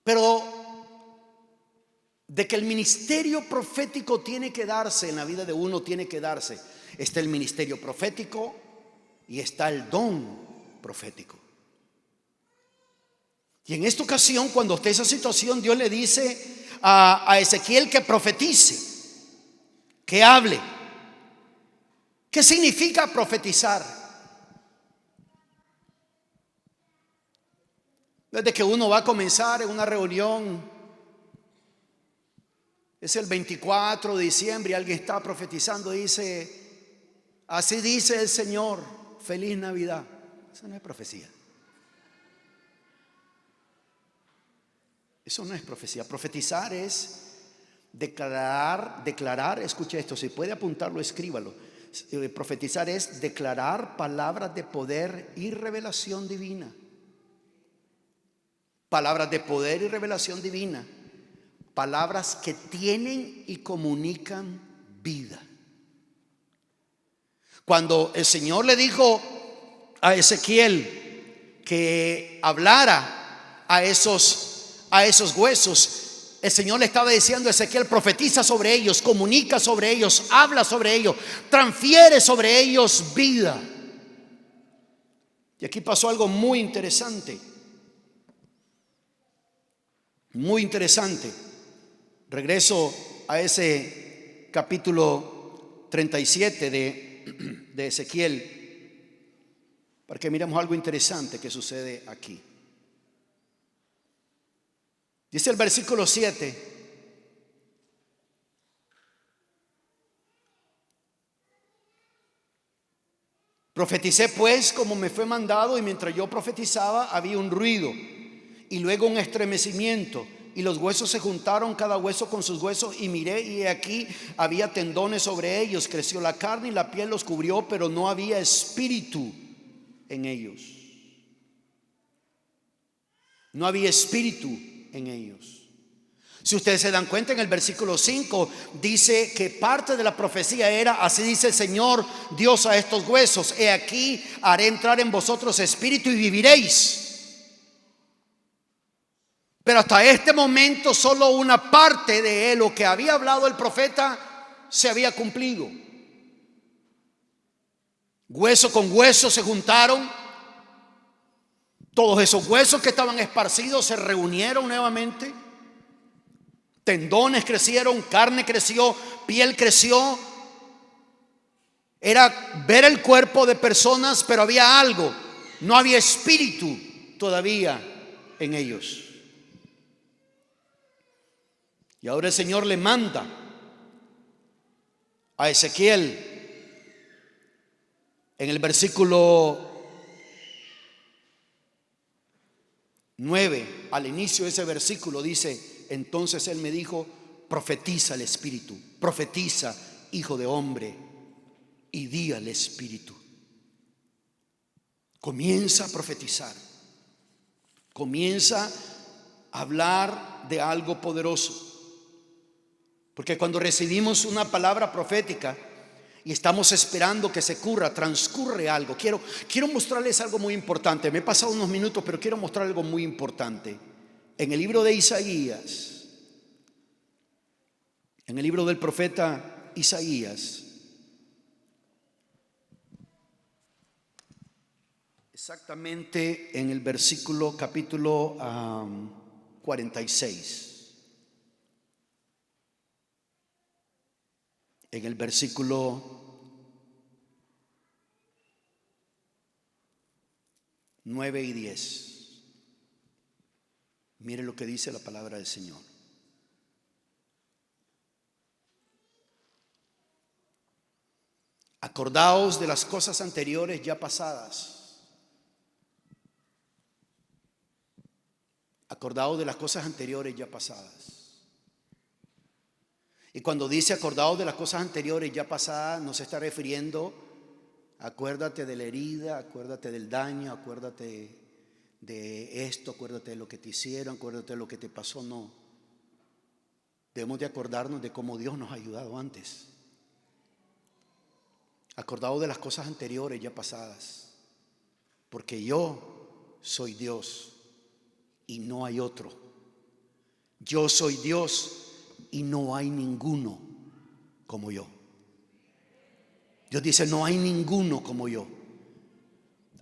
Pero de que el ministerio profético tiene que darse en la vida de uno, tiene que darse. Está el ministerio profético y está el don profético. Y en esta ocasión, cuando esté esa situación, Dios le dice a Ezequiel que profetice, que hable. ¿Qué significa profetizar? Desde que uno va a comenzar en una reunión, es el 24 de diciembre y alguien está profetizando, dice: así dice el Señor, feliz Navidad. Eso no es profecía. Eso no es profecía. Profetizar es Declarar, escuche esto, si puede apuntarlo, escríbalo. Profetizar es declarar palabras de poder y revelación divina. Palabras de poder y revelación divina. Palabras que tienen y comunican vida. Cuando el Señor le dijo a Ezequiel que hablara a esos huesos, el Señor le estaba diciendo a Ezequiel: profetiza sobre ellos, comunica sobre ellos, habla sobre ellos, transfiere sobre ellos vida. Y aquí pasó algo muy interesante. Muy interesante. Regreso a ese capítulo 37 de Ezequiel para que miremos algo interesante que sucede aquí. Dice el versículo 7: profeticé pues como me fue mandado, y mientras yo profetizaba había un ruido y luego un estremecimiento, y los huesos se juntaron, cada hueso con sus huesos, y miré, y aquí había tendones sobre ellos, creció la carne y la piel los cubrió, pero no había espíritu en ellos. No había espíritu en ellos. Si ustedes se dan cuenta, en el versículo 5 dice que parte de la profecía era: así dice el Señor Dios a estos huesos, he aquí haré entrar en vosotros espíritu y viviréis. Pero hasta este momento solo una parte de lo que había hablado el profeta se había cumplido. Hueso con hueso se juntaron. Todos esos huesos que estaban esparcidos se reunieron nuevamente. Tendones crecieron, carne creció, piel creció. Era ver el cuerpo de personas, pero había algo. No había espíritu todavía en ellos. Y ahora el Señor le manda a Ezequiel en el versículo 9, al inicio de ese versículo dice: entonces él me dijo: profetiza el Espíritu, profetiza, hijo de hombre, y di al Espíritu. Comienza a profetizar, comienza a hablar de algo poderoso. Porque cuando recibimos una palabra profética y estamos esperando que se transcurre algo. Quiero mostrarles algo muy importante. Me he pasado unos minutos, pero quiero mostrar algo muy importante. En el libro de Isaías, en el libro del profeta Isaías, exactamente en el versículo capítulo 46. En el versículo 9 y 10. Mire lo que dice la palabra del Señor. Acordaos de las cosas anteriores ya pasadas. Acordaos de las cosas anteriores ya pasadas. Y cuando dice acordaos de las cosas anteriores ya pasadas, no se está refiriendo: acuérdate de la herida, acuérdate del daño, acuérdate de esto, acuérdate de lo que te hicieron, acuérdate de lo que te pasó. No. Debemos de acordarnos de cómo Dios nos ha ayudado antes. Acordaos de las cosas anteriores ya pasadas, porque yo soy Dios y no hay otro. Yo soy Dios y no hay ninguno como yo. Dios dice: no hay ninguno como yo.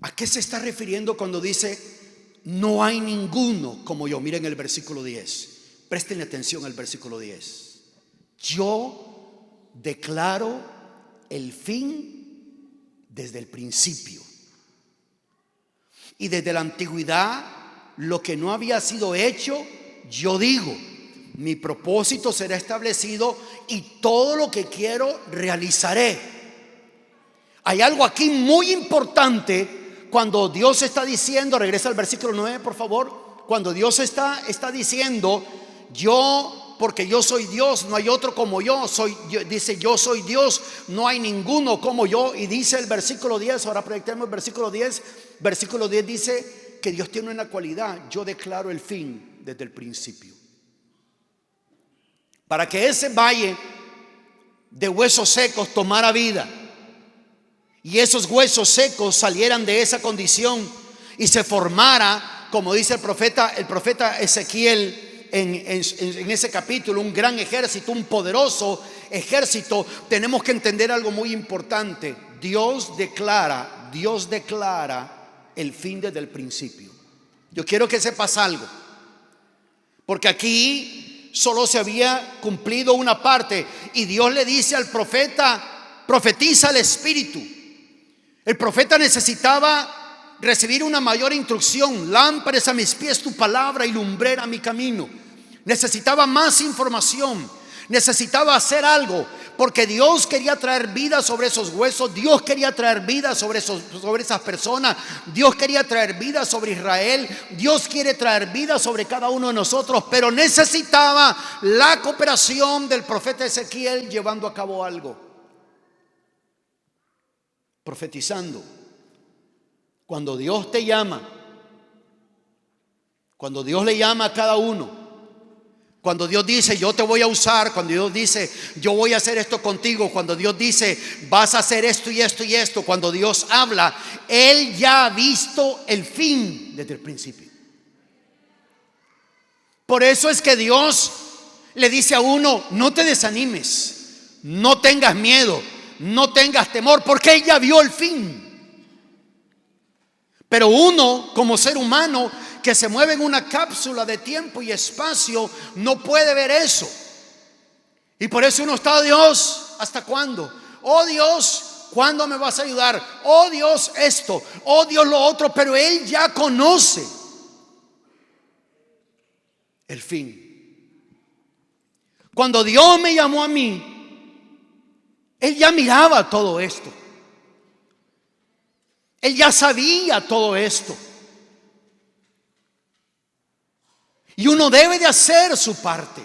¿A qué se está refiriendo cuando dice no hay ninguno como yo? Miren el versículo 10. Presten atención al versículo 10. Yo declaro el fin desde el principio, y desde la antigüedad lo que no había sido hecho, yo digo: mi propósito será establecido y todo lo que quiero realizaré. Hay algo aquí muy importante cuando Dios está diciendo, regresa al versículo 9 por favor, cuando Dios está diciendo: yo porque yo soy Dios, no hay otro como yo. Dice, yo soy Dios, no hay ninguno como yo. Y dice el versículo 10, ahora proyectemos el versículo 10. Versículo 10 dice que Dios tiene una cualidad: yo declaro el fin desde el principio. Para que ese valle de huesos secos tomara vida, y esos huesos secos salieran de esa condición y se formara, como dice el profeta Ezequiel en ese capítulo, un gran ejército, un poderoso ejército. Tenemos que entender algo muy importante: Dios declara el fin desde el principio. Yo quiero que sepas algo, porque aquí solo se había cumplido una parte, y Dios le dice al profeta: profetiza al Espíritu. El profeta necesitaba recibir una mayor instrucción. Lámpara es a mis pies tu palabra y lumbrera a mi camino. Necesitaba más información, necesitaba hacer algo, porque Dios quería traer vida sobre esos huesos. Dios quería traer vida sobre esas personas. Dios quería traer vida sobre Israel. Dios quiere traer vida sobre cada uno de nosotros, pero necesitaba la cooperación del profeta Ezequiel llevando a cabo algo, profetizando. Cuando Dios te llama, cuando Dios le llama a cada uno, cuando Dios dice yo te voy a usar, cuando Dios dice yo voy a hacer esto contigo, cuando Dios dice vas a hacer esto y esto y esto, cuando Dios habla, Él ya ha visto el fin desde el principio. Por eso es que Dios le dice a uno: no te desanimes, no tengas miedo, no tengas temor, porque Él ya vio el fin. Pero uno, como ser humano que se mueve en una cápsula de tiempo y espacio, no puede ver eso. Y por eso uno está: Dios, ¿hasta cuándo? Oh Dios, ¿cuándo me vas a ayudar? Oh Dios, esto, oh Dios, lo otro. Pero Él ya conoce el fin. Cuando Dios me llamó a mí, Él ya miraba todo esto. Él ya sabía todo esto. Y uno debe de hacer su parte.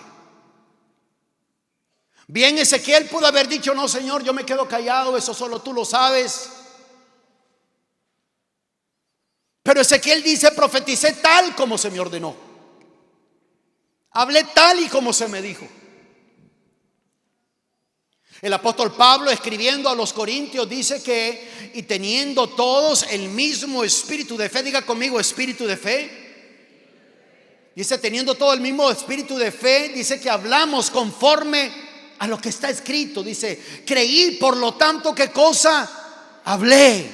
Bien, Ezequiel pudo haber dicho: no, Señor, yo me quedo callado, eso solo tú lo sabes. Pero Ezequiel dice: profeticé tal como se me ordenó, hablé tal y como se me dijo. El apóstol Pablo, escribiendo a los Corintios, dice que y teniendo todos el mismo espíritu de fe, diga conmigo: espíritu de fe. Dice, teniendo todo el mismo espíritu de fe, dice que hablamos conforme a lo que está escrito. Dice, creí, por lo tanto, ¿qué cosa? Hablé.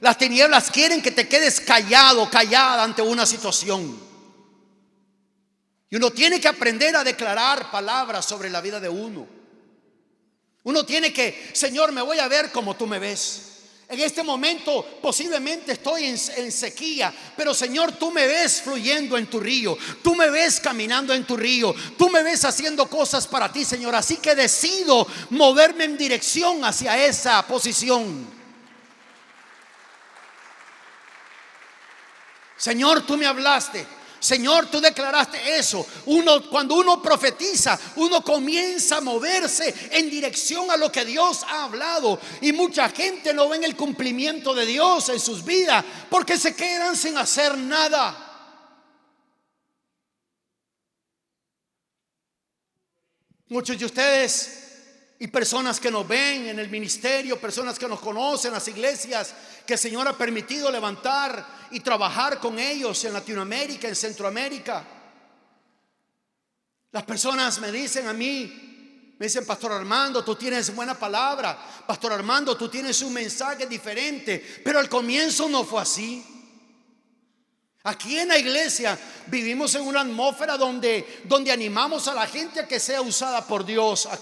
Las tinieblas quieren que te quedes callado, callada ante una situación. Y uno tiene que aprender a declarar palabras sobre la vida de uno. Uno tiene que: Señor, me voy a ver como tú me ves. En este momento posiblemente estoy en sequía, pero Señor, tú me ves fluyendo en tu río, tú me ves caminando en tu río, tú me ves haciendo cosas para ti, Señor. Así que decido moverme en dirección hacia esa posición. Señor, tú me hablaste. Señor, tú declaraste eso. Cuando uno profetiza, uno comienza a moverse en dirección a lo que Dios ha hablado. Y mucha gente no ve en el cumplimiento de Dios en sus vidas, porque se quedan sin hacer nada. Muchos de ustedes y personas que nos ven en el ministerio, personas que nos conocen, las iglesias que el Señor ha permitido levantar y trabajar con ellos en Latinoamérica, en Centroamérica. Las personas me dicen a mí, me dicen: Pastor Armando, tú tienes buena palabra. Pastor Armando, tú tienes un mensaje diferente. Pero al comienzo no fue así. Aquí en la iglesia vivimos en una atmósfera donde animamos a la gente a que sea usada por Dios, a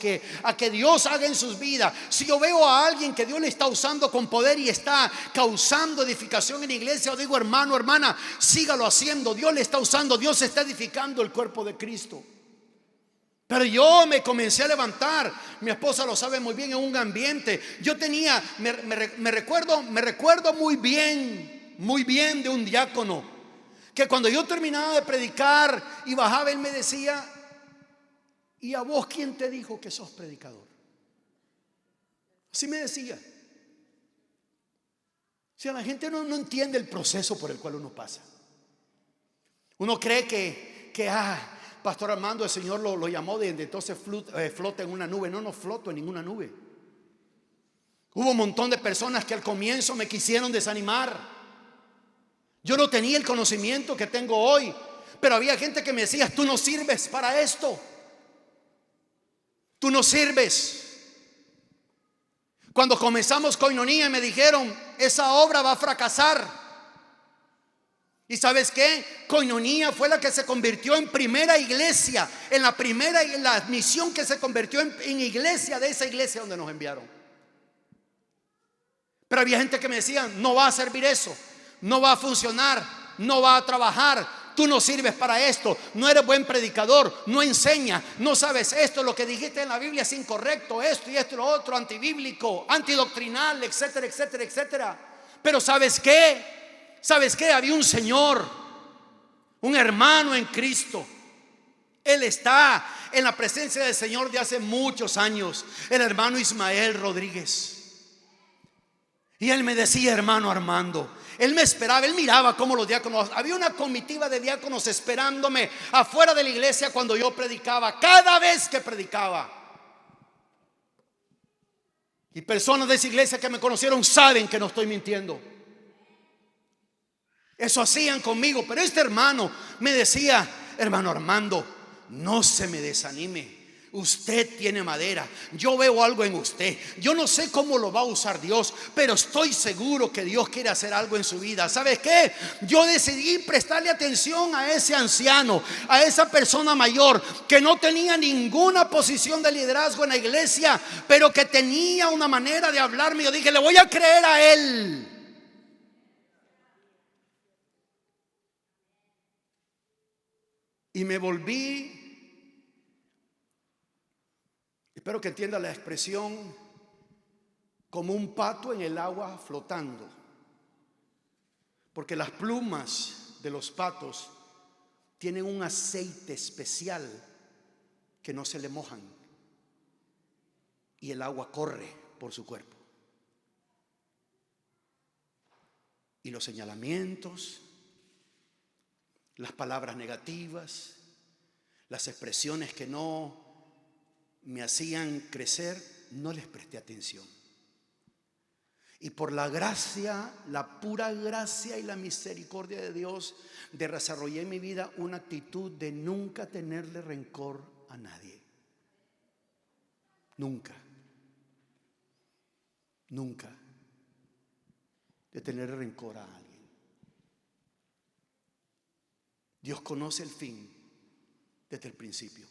que Dios haga en sus vidas. Si yo veo a alguien que Dios le está usando con poder y está causando edificación en la iglesia, yo digo: hermano, hermana, sígalo haciendo. Dios le está usando, Dios está edificando el cuerpo de Cristo. Pero yo me comencé a levantar, mi esposa lo sabe muy bien, en un ambiente. Yo tenía, me recuerdo muy bien de un diácono que cuando yo terminaba de predicar y bajaba, él me decía: ¿y a vos quién te dijo que sos predicador? Así me decía. O sea, la gente no entiende el proceso por el cual uno pasa. Uno cree que Pastor Armando, el Señor lo llamó de entonces flota en una nube. No floto en ninguna nube. Hubo un montón de personas que al comienzo me quisieron desanimar. Yo no tenía el conocimiento que tengo hoy, pero había gente que me decía: tú no sirves para esto, tú no sirves. Cuando comenzamos Koinonia me dijeron: esa obra va a fracasar. ¿Y sabes qué? Koinonia fue la que se convirtió en primera iglesia, en la misión que se convirtió en iglesia de esa iglesia donde nos enviaron. Pero había gente que me decía: no va a servir eso, no va a funcionar, no va a trabajar, tú no sirves para esto, no eres buen predicador, no enseñas, no sabes esto, lo que dijiste en la Biblia es incorrecto, esto y esto y lo otro, antibíblico, antidoctrinal, etcétera, etcétera, etcétera. Pero ¿sabes qué? ¿Sabes qué? Había un señor, un hermano en Cristo. Él está en la presencia del Señor de hace muchos años, el hermano Ismael Rodríguez. Y él me decía: hermano Armando, él me esperaba, él miraba cómo los diáconos, había una comitiva de diáconos esperándome afuera de la iglesia cuando yo predicaba, cada vez que predicaba. Y personas de esa iglesia que me conocieron saben que no estoy mintiendo. Eso hacían conmigo. Pero este hermano me decía: hermano Armando, no se me desanime. Usted tiene madera. Yo veo algo en usted. Yo no sé cómo lo va a usar Dios, pero estoy seguro que Dios quiere hacer algo en su vida. ¿Sabes qué? Yo decidí prestarle atención a ese anciano, a esa persona mayor que no tenía ninguna posición de liderazgo en la iglesia, pero que tenía una manera de hablarme. Yo dije: le voy a creer a él. Y me volví, espero que entienda la expresión, como un pato en el agua flotando. Porque las plumas de los patos tienen un aceite especial que no se le mojan. Y el agua corre por su cuerpo. Y los señalamientos, las palabras negativas, las expresiones que no me hacían crecer, no les presté atención. Y por la gracia, la pura gracia y la misericordia de Dios, desarrollé en mi vida una actitud de nunca tenerle rencor a nadie. Nunca de tenerle rencor a alguien. Dios conoce el fin desde el principio.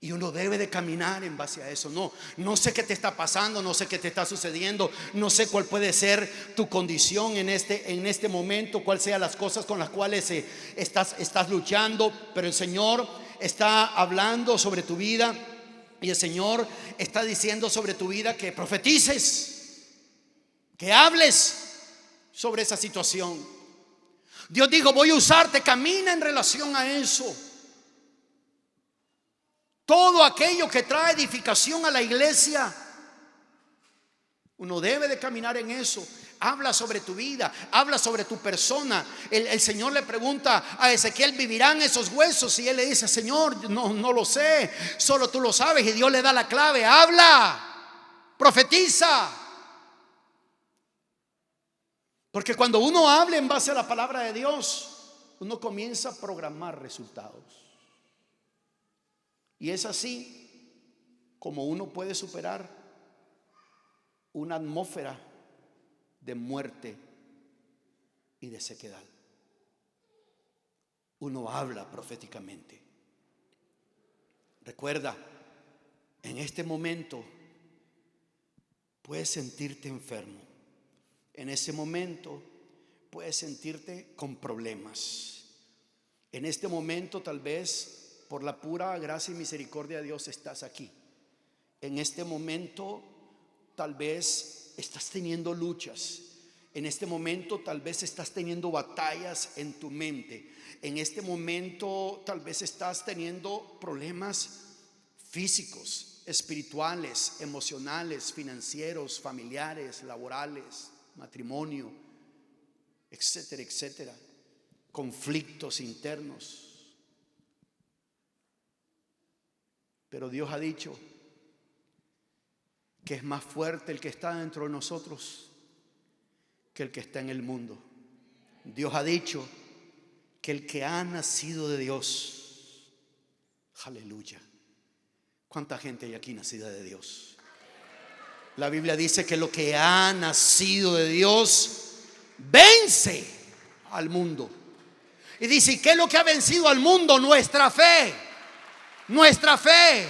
Y uno debe de caminar en base a eso. No sé qué te está pasando, no sé qué te está sucediendo, no sé cuál puede ser tu condición en este momento, cuál sean las cosas con las cuales estás luchando. Pero el Señor está hablando sobre tu vida, y el Señor está diciendo sobre tu vida que profetices, que hables sobre esa situación. Dios dijo: voy a usarte, camina en relación a eso. Todo aquello que trae edificación a la iglesia, uno debe de caminar en eso. Habla sobre tu vida, habla sobre tu persona. El Señor le pregunta a Ezequiel: ¿vivirán esos huesos? Y él le dice: Señor, no lo sé, solo tú lo sabes. Y Dios le da la clave: habla, profetiza. Porque cuando uno habla en base a la palabra de Dios, uno comienza a programar resultados. Y es así como uno puede superar una atmósfera de muerte y de sequedad. Uno habla proféticamente. Recuerda, en este momento puedes sentirte enfermo. En ese momento puedes sentirte con problemas. En este momento, tal vez por la pura gracia y misericordia de Dios, estás aquí. En este momento tal vez estás teniendo luchas. En este momento tal vez estás teniendo batallas en tu mente. En este momento tal vez estás teniendo problemas físicos, espirituales, emocionales, financieros, familiares, laborales, matrimonio, etcétera, etcétera. Conflictos internos. Pero Dios ha dicho que es más fuerte el que está dentro de nosotros que el que está en el mundo. Dios ha dicho que el que ha nacido de Dios, aleluya. ¿Cuánta gente hay aquí nacida de Dios? La Biblia dice que lo que ha nacido de Dios vence al mundo. Y dice, ¿y qué es lo que ha vencido al mundo? Nuestra fe. Nuestra fe.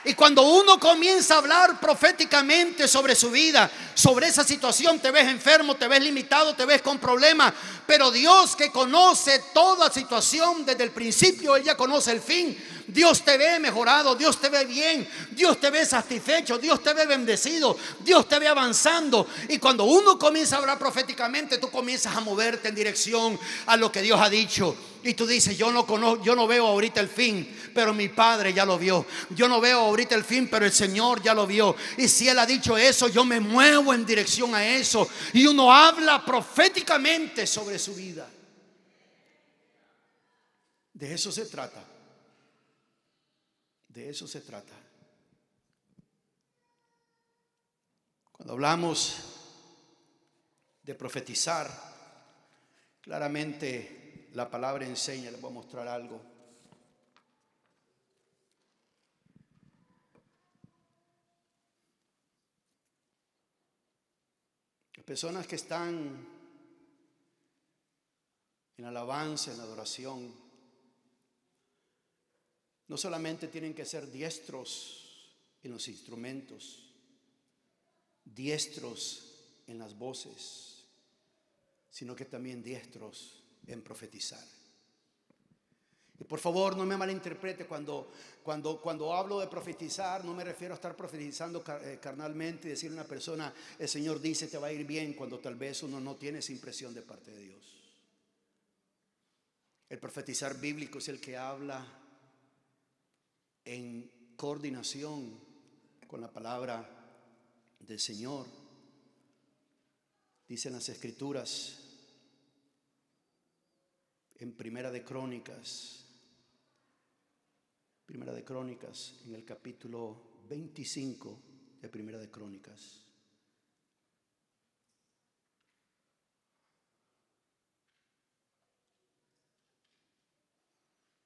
Y cuando uno comienza a hablar proféticamente sobre su vida, sobre esa situación, te ves enfermo, te ves limitado, te ves con problemas, pero Dios, que conoce toda situación desde el principio, Él ya conoce el fin. Dios te ve mejorado, Dios te ve bien, Dios te ve satisfecho, Dios te ve bendecido, Dios te ve avanzando. Y cuando uno comienza a hablar proféticamente, tú comienzas a moverte en dirección a lo que Dios ha dicho. Y tú dices, yo no veo ahorita el fin, pero mi Padre ya lo vio. Yo no veo ahorita el fin, pero el Señor ya lo vio. Y si Él ha dicho eso, yo me muevo en dirección a eso. Y uno habla proféticamente sobre su vida. De eso se trata. De eso se trata. Cuando hablamos de profetizar, claramente la palabra enseña. Les voy a mostrar algo. Las personas que están en alabanza, en adoración, no solamente tienen que ser diestros en los instrumentos, diestros en las voces, sino que también diestros en profetizar. Y por favor, no me malinterprete cuando hablo de profetizar, no me refiero a estar profetizando carnalmente y decirle a una persona, el Señor dice te va a ir bien, cuando tal vez uno no tiene esa impresión de parte de Dios. El profetizar bíblico es el que habla en coordinación con la palabra del Señor. Dicen las Escrituras en Primera de Crónicas, en el capítulo 25 de Primera de Crónicas.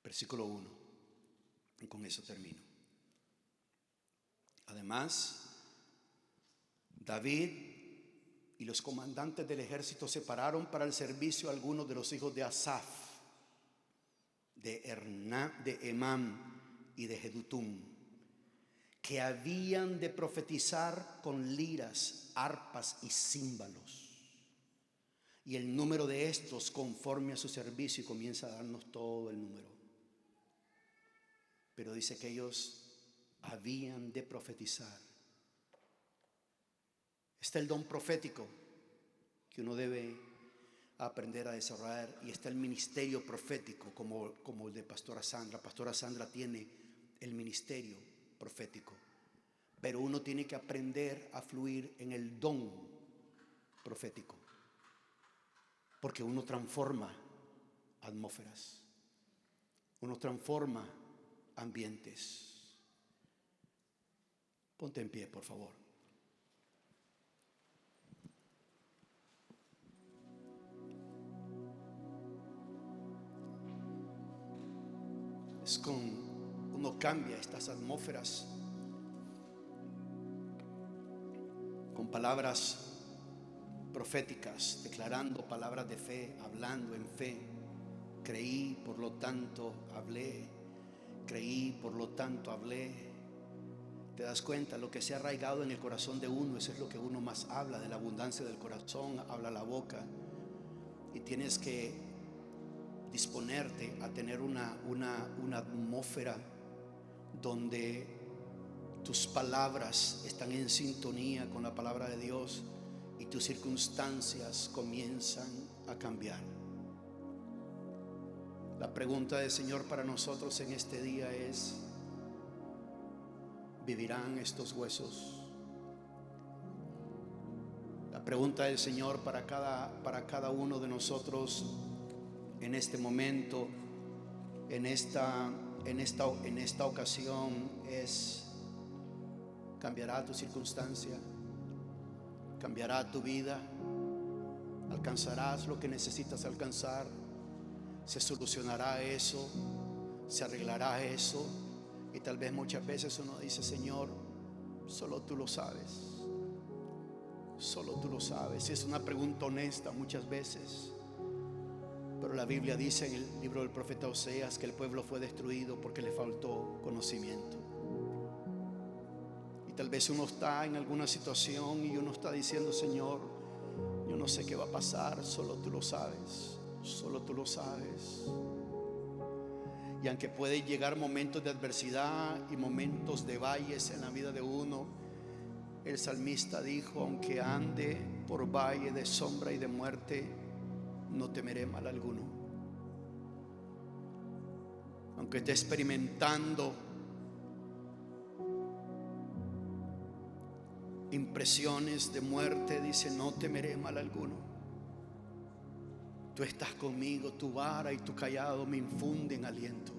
Versículo 1. Y con eso termino. Además, David y los comandantes del ejército separaron para el servicio a algunos de los hijos de Asaf, de Emam y de Jedutum, que habían de profetizar con liras, arpas y címbalos. Y el número de estos conforme a su servicio, y comienza a darnos todo el número. Pero dice que ellos habían de profetizar. Está el don profético que uno debe aprender a desarrollar, y está el ministerio profético como el de Pastora Sandra. Pastora Sandra tiene el ministerio profético, pero uno tiene que aprender a fluir en el don profético, porque uno transforma atmósferas, uno transforma ambientes. Ponte en pie, por favor. Uno cambia estas atmósferas con palabras proféticas, declarando palabras de fe, hablando en fe. Creí, por lo tanto hablé. Creí, por lo tanto hablé. Te das cuenta, lo que se ha arraigado en el corazón de uno, eso es lo que uno más habla. De la abundancia del corazón habla la boca. Y tienes que disponerte a tener una atmósfera donde tus palabras están en sintonía con la palabra de Dios, y tus circunstancias comienzan a cambiar. La pregunta del Señor para nosotros en este día es: ¿vivirán estos huesos? La pregunta del Señor para cada uno de nosotros en este momento, en esta ocasión es: ¿cambiará tu circunstancia? ¿Cambiará tu vida? ¿Alcanzarás lo que necesitas alcanzar? ¿Se solucionará eso? ¿Se arreglará eso? Y tal vez muchas veces uno dice: Señor, solo tú lo sabes. Solo tú lo sabes. Es una pregunta honesta muchas veces, pero la Biblia dice en el libro del profeta Oseas que el pueblo fue destruido porque le faltó conocimiento. Y tal vez uno está en alguna situación y uno está diciendo: Señor, yo no sé qué va a pasar, solo tú lo sabes. Solo tú lo sabes. Y aunque puede llegar momentos de adversidad y momentos de valles en la vida de uno, el salmista dijo: aunque ande por valle de sombra y de muerte, no temeré mal alguno. Aunque esté experimentando impresiones de muerte, dice: no temeré mal alguno. Tú estás conmigo, tu vara y tu cayado me infunden aliento.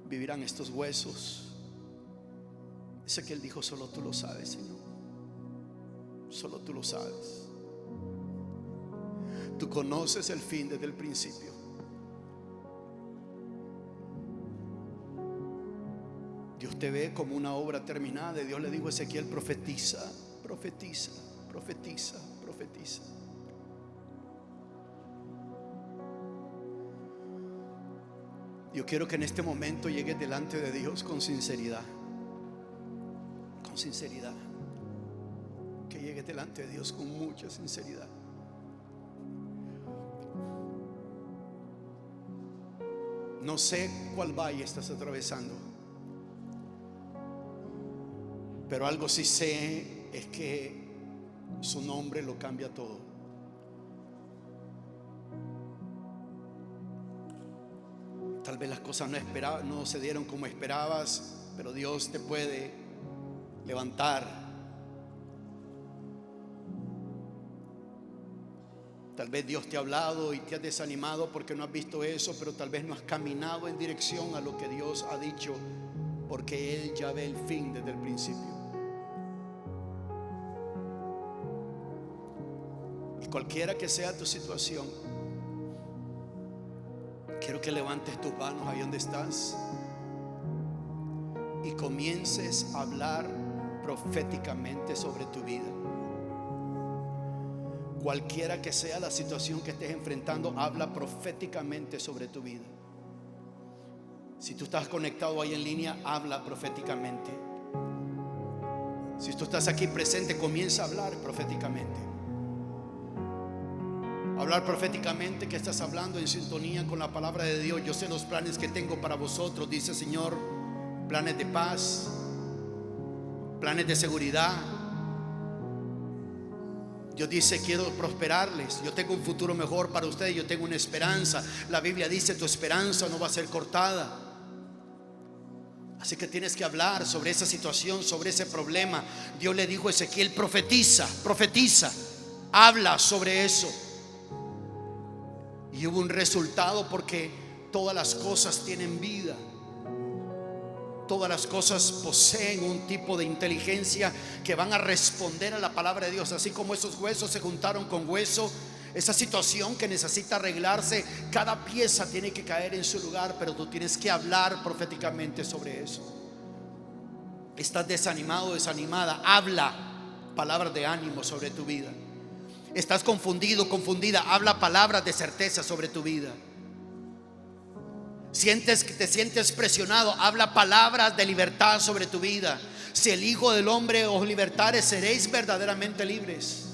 ¿Vivirán estos huesos? Ese que él dijo: solo tú lo sabes, Señor. Solo tú lo sabes. Tú conoces el fin desde el principio. Dios te ve como una obra terminada. Y Dios le dijo a Ezequiel: profetiza, profetiza, profetiza, profetiza. Yo quiero que en este momento llegues delante de Dios con sinceridad. Con sinceridad. Que llegues delante de Dios con mucha sinceridad. No sé cuál valle estás atravesando, pero algo sí sé es que su nombre lo cambia todo. Tal vez las cosas no se dieron como esperabas, pero Dios te puede levantar. Tal vez Dios te ha hablado y te ha desanimado porque no has visto eso, pero tal vez no has caminado en dirección a lo que Dios ha dicho, porque Él ya ve el fin desde el principio. Y cualquiera que sea tu situación, quiero que levantes tus manos ahí donde estás y comiences a hablar proféticamente sobre tu vida. Cualquiera que sea la situación que estés enfrentando, habla proféticamente sobre tu vida. Si tú estás conectado ahí en línea, habla proféticamente. Si tú estás aquí presente, comienza a hablar proféticamente. Hablar proféticamente que estás hablando en sintonía con la palabra de Dios. Yo sé los planes que tengo para vosotros, dice el Señor: planes de paz, planes de seguridad. Dios dice: quiero prosperarles, yo tengo un futuro mejor para ustedes, yo tengo una esperanza. La Biblia dice: tu esperanza no va a ser cortada. Así que tienes que hablar sobre esa situación, sobre ese problema. Dios le dijo a Ezequiel: profetiza, profetiza, habla sobre eso. Y hubo un resultado, porque todas las cosas tienen vida. Todas las cosas poseen un tipo de inteligencia que van a responder a la palabra de Dios. Así como esos huesos se juntaron con hueso, esa situación que necesita arreglarse, cada pieza tiene que caer en su lugar, pero tú tienes que hablar proféticamente sobre eso. Estás desanimado, desanimada, habla palabras de ánimo sobre tu vida. Estás confundido, confundida, habla palabras de certeza sobre tu vida. Sientes que te sientes presionado, habla palabras de libertad sobre tu vida. Si el Hijo del Hombre os libertare, seréis verdaderamente libres.